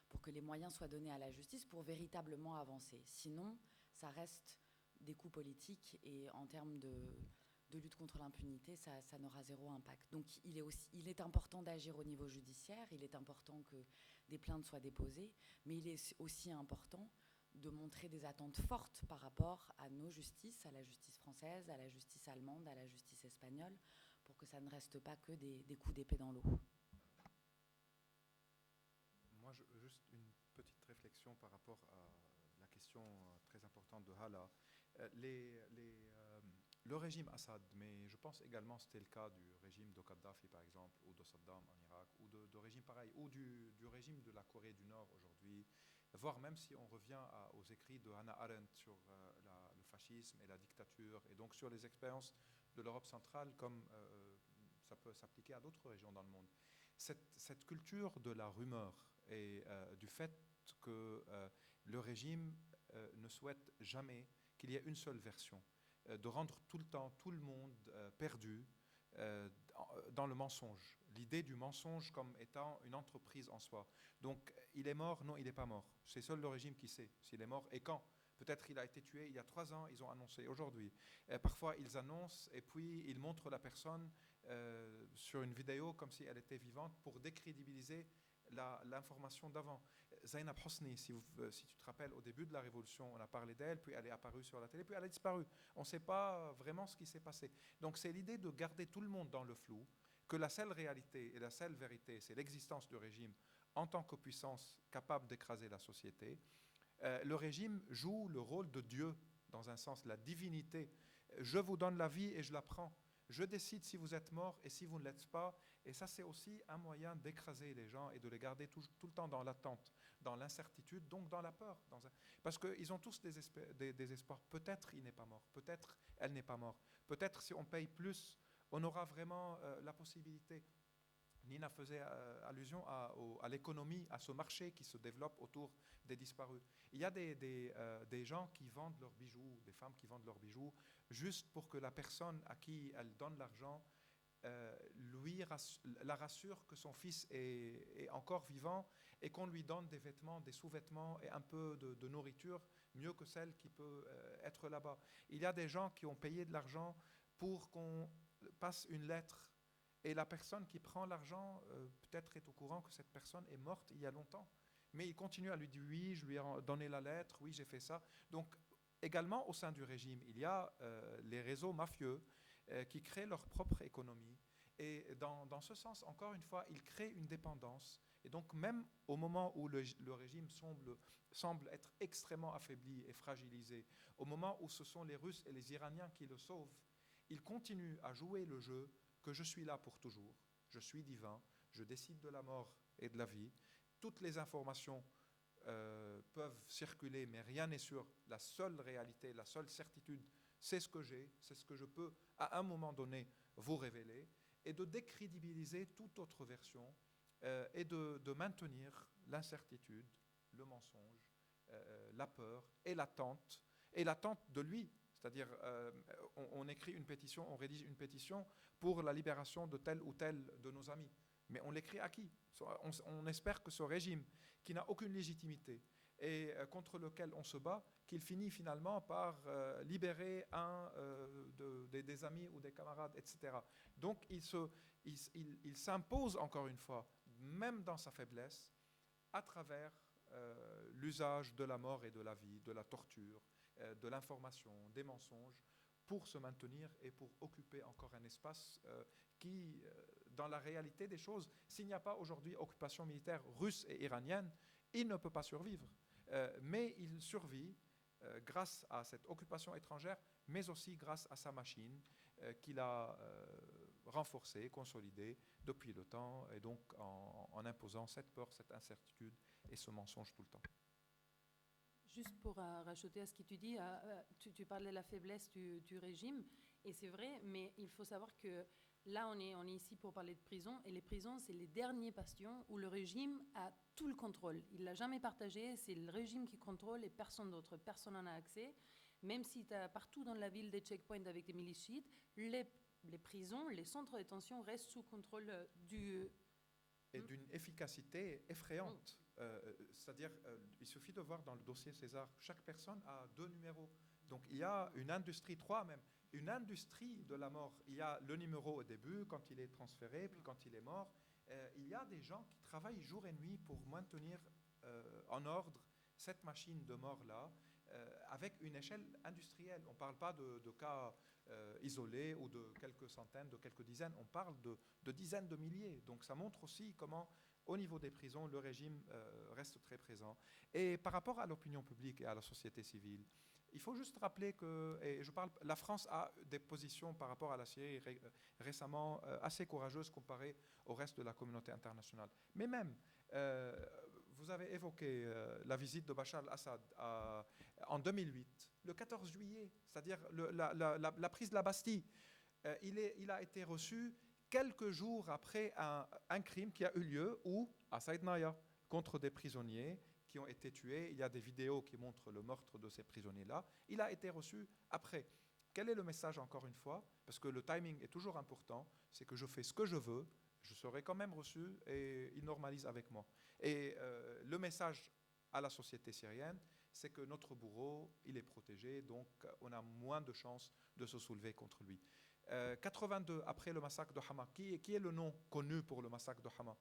Pour que les moyens soient donnés à la justice pour véritablement avancer. Sinon, ça reste des coups politiques et en termes de lutte contre l'impunité, ça n'aura zéro impact. Donc il est important d'agir au niveau judiciaire, il est important que des plaintes soient déposées, mais il est aussi important de montrer des attentes fortes par rapport à nos justices, à la justice française, à la justice allemande, à la justice espagnole, pour que ça ne reste pas que des coups d'épée dans l'eau. Moi, juste une petite réflexion par rapport à la question très importante de Hala. Le régime Assad, mais je pense également que c'était le cas du régime de Kadhafi, par exemple, ou de Saddam en Irak, ou de régimes pareils, ou du régime de la Corée du Nord aujourd'hui, voire même si on revient aux écrits de Hannah Arendt sur le fascisme et la dictature, et donc sur les expériences de l'Europe centrale, comme ça peut s'appliquer à d'autres régions dans le monde. Cette culture de la rumeur et du fait que le régime ne souhaite jamais qu'il y ait une seule version, de rendre tout le temps tout le monde perdu dans le mensonge. L'idée du mensonge comme étant une entreprise en soi. Donc, il est mort? Non, il n'est pas mort. C'est seul le régime qui sait s'il est mort et quand. Peut-être il a été tué il y a 3 ans, ils ont annoncé aujourd'hui. Parfois, ils annoncent et puis ils montrent la personne sur une vidéo comme si elle était vivante pour décrédibiliser l'information d'avant. Zainab Hosni, si tu te rappelles, au début de la Révolution, on a parlé d'elle, puis elle est apparue sur la télé, puis elle a disparu. On ne sait pas vraiment ce qui s'est passé. Donc c'est l'idée de garder tout le monde dans le flou, que la seule réalité et la seule vérité, c'est l'existence du régime en tant que puissance capable d'écraser la société. Le régime joue le rôle de Dieu, dans un sens, la divinité. Je vous donne la vie et je la prends. Je décide si vous êtes mort et si vous ne l'êtes pas. Et ça, c'est aussi un moyen d'écraser les gens et de les garder tout le temps dans l'attente, dans l'incertitude, donc dans la peur. Parce qu'ils ont tous des espoirs. Peut-être il n'est pas mort, peut-être elle n'est pas morte. Peut-être si on paye plus, on aura vraiment la possibilité. Nina faisait allusion à l'économie, à ce marché qui se développe autour des disparus. Il y a des gens qui vendent leurs bijoux, des femmes qui vendent leurs bijoux, juste pour que la personne à qui elle donne l'argent la rassure que son fils est encore vivant et qu'on lui donne des vêtements, des sous-vêtements et un peu de nourriture, mieux que celle qui peut être là-bas. Il y a des gens qui ont payé de l'argent pour qu'on passe une lettre. Et la personne qui prend l'argent, peut-être est au courant que cette personne est morte il y a longtemps. Mais il continue à lui dire oui, je lui ai donné la lettre, oui, j'ai fait ça. Donc, également au sein du régime, il y a les réseaux mafieux qui créent leur propre économie. Et dans ce sens, encore une fois, ils créent une dépendance. Et donc, même au moment où le régime semble être extrêmement affaibli et fragilisé, au moment où ce sont les Russes et les Iraniens qui le sauvent, ils continuent à jouer le jeu que je suis là pour toujours, je suis divin, je décide de la mort et de la vie. Toutes les informations peuvent circuler, mais rien n'est sûr. La seule réalité, la seule certitude, c'est ce que j'ai, c'est ce que je peux, à un moment donné, vous révéler, et de décrédibiliser toute autre version, et de maintenir l'incertitude, le mensonge, la peur et l'attente de lui. C'est-à-dire, on écrit une pétition, on rédige une pétition pour la libération de tel ou tel de nos amis. Mais on l'écrit à qui? On espère que ce régime, qui n'a aucune légitimité et contre lequel on se bat, qu'il finit finalement par libérer des amis ou des camarades, etc. Donc il s'impose encore une fois, même dans sa faiblesse, à travers l'usage de la mort et de la vie, de la torture, de l'information, des mensonges, pour se maintenir et pour occuper encore un espace qui, dans la réalité des choses, s'il n'y a pas aujourd'hui occupation militaire russe et iranienne, il ne peut pas survivre. Mais il survit grâce à cette occupation étrangère, mais aussi grâce à sa machine qu'il a renforcée, consolidée depuis le temps, et donc en imposant cette peur, cette incertitude et ce mensonge tout le temps. Juste pour rajouter à ce que tu dis, tu parlais de la faiblesse du régime, et c'est vrai, mais il faut savoir que là, on est ici pour parler de prison, et les prisons, c'est les derniers bastions où le régime a tout le contrôle. Il ne l'a jamais partagé, c'est le régime qui contrôle et personne d'autre. Personne n'en a accès. Même si tu as partout dans la ville des checkpoints avec des milices chiites, les prisons, les centres de détention restent sous contrôle du... Et d'une efficacité effrayante. C'est-à-dire, il suffit de voir dans le dossier César, chaque personne a 2 numéros. Donc il y a une industrie, 3 même, une industrie de la mort. Il y a le numéro au début, quand il est transféré, puis quand il est mort. Il y a des gens qui travaillent jour et nuit pour maintenir en ordre cette machine de mort-là, avec une échelle industrielle. On ne parle pas de cas isolés ou de quelques centaines, de quelques dizaines. On parle de dizaines de milliers. Donc ça montre aussi comment, au niveau des prisons, le régime reste très présent. Et par rapport à l'opinion publique et à la société civile, il faut juste rappeler que, la France a des positions par rapport à la Syrie récemment assez courageuses comparées au reste de la communauté internationale. Mais même, vous avez évoqué la visite de Bachar al-Assad en 2008, le 14 juillet, c'est-à-dire la prise de la Bastille. Il a été reçu quelques jours après un crime qui a eu lieu à Saïdnaya, contre des prisonniers qui ont été tués. Il y a des vidéos qui montrent le meurtre de ces prisonniers-là. Il a été reçu après. Quel est le message, encore une fois? Parce que le timing est toujours important. C'est que je fais ce que je veux, je serai quand même reçu et il normalise avec moi. Et le message à la société syrienne, c'est que notre bourreau, il est protégé, donc on a moins de chances de se soulever contre lui. 82, après le massacre de Hama, qui est le nom connu pour le massacre de Hama?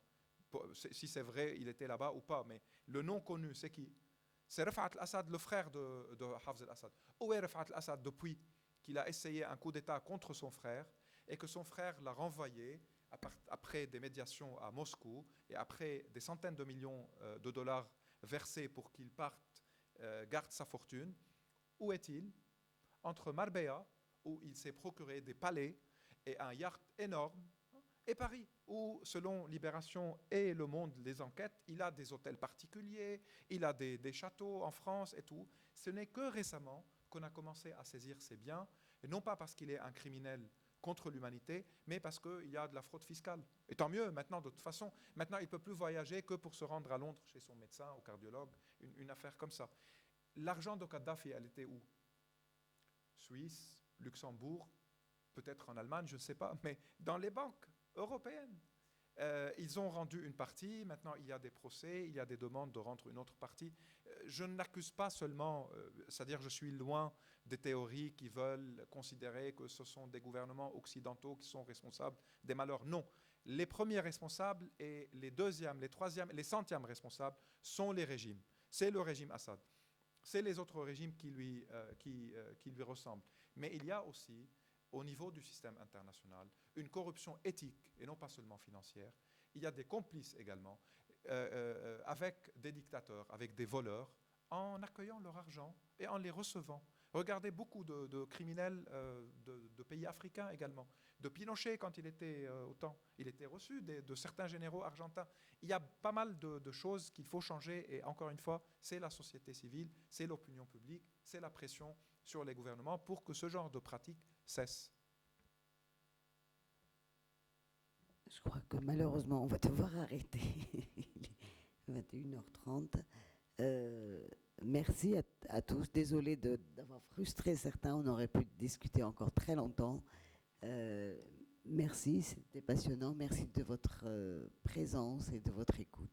Si c'est vrai, il était là-bas ou pas, mais le nom connu, c'est qui? C'est Rafat al-Assad, le frère de Hafez al-Assad. Où est Rafat al-Assad depuis qu'il a essayé un coup d'État contre son frère et que son frère l'a renvoyé après des médiations à Moscou et après des centaines de millions de dollars versés pour qu'il parte, garde sa fortune? Où est-il? Entre Marbella, où il s'est procuré des palais et un yacht énorme, et Paris, où, selon Libération et Le Monde, les enquêtes, il a des hôtels particuliers, il a des châteaux en France et tout. Ce n'est que récemment qu'on a commencé à saisir ses biens, et non pas parce qu'il est un criminel contre l'humanité, mais parce qu'il y a de la fraude fiscale. Et tant mieux, maintenant, de toute façon, maintenant, il ne peut plus voyager que pour se rendre à Londres chez son médecin, au cardiologue, une affaire comme ça. L'argent de Kadhafi, elle était où? Suisse, Luxembourg, peut-être en Allemagne, je ne sais pas, mais dans les banques européennes. Ils ont rendu une partie, maintenant il y a des procès, il y a des demandes de rendre une autre partie. Je ne l'accuse pas seulement, c'est-à-dire je suis loin des théories qui veulent considérer que ce sont des gouvernements occidentaux qui sont responsables des malheurs. Non, les premiers responsables et les deuxièmes, les troisièmes, les centièmes responsables sont les régimes. C'est le régime Assad. C'est les autres régimes qui lui ressemblent. Mais il y a aussi, au niveau du système international, une corruption éthique et non pas seulement financière. Il y a des complices également avec des dictateurs, avec des voleurs, en accueillant leur argent et en les recevant. Regardez beaucoup de criminels de pays africains également. De Pinochet, quand il était au temps, il était reçu de certains généraux argentins. Il y a pas mal de choses qu'il faut changer et encore une fois, c'est la société civile, c'est l'opinion publique, c'est la pression sur les gouvernements pour que ce genre de pratique cesse. Je crois que malheureusement, on va devoir arrêter. Il est 21h30. Merci à tous. Désolée d'avoir frustré certains. On aurait pu discuter encore très longtemps. Merci, c'était passionnant. Merci de votre présence et de votre écoute.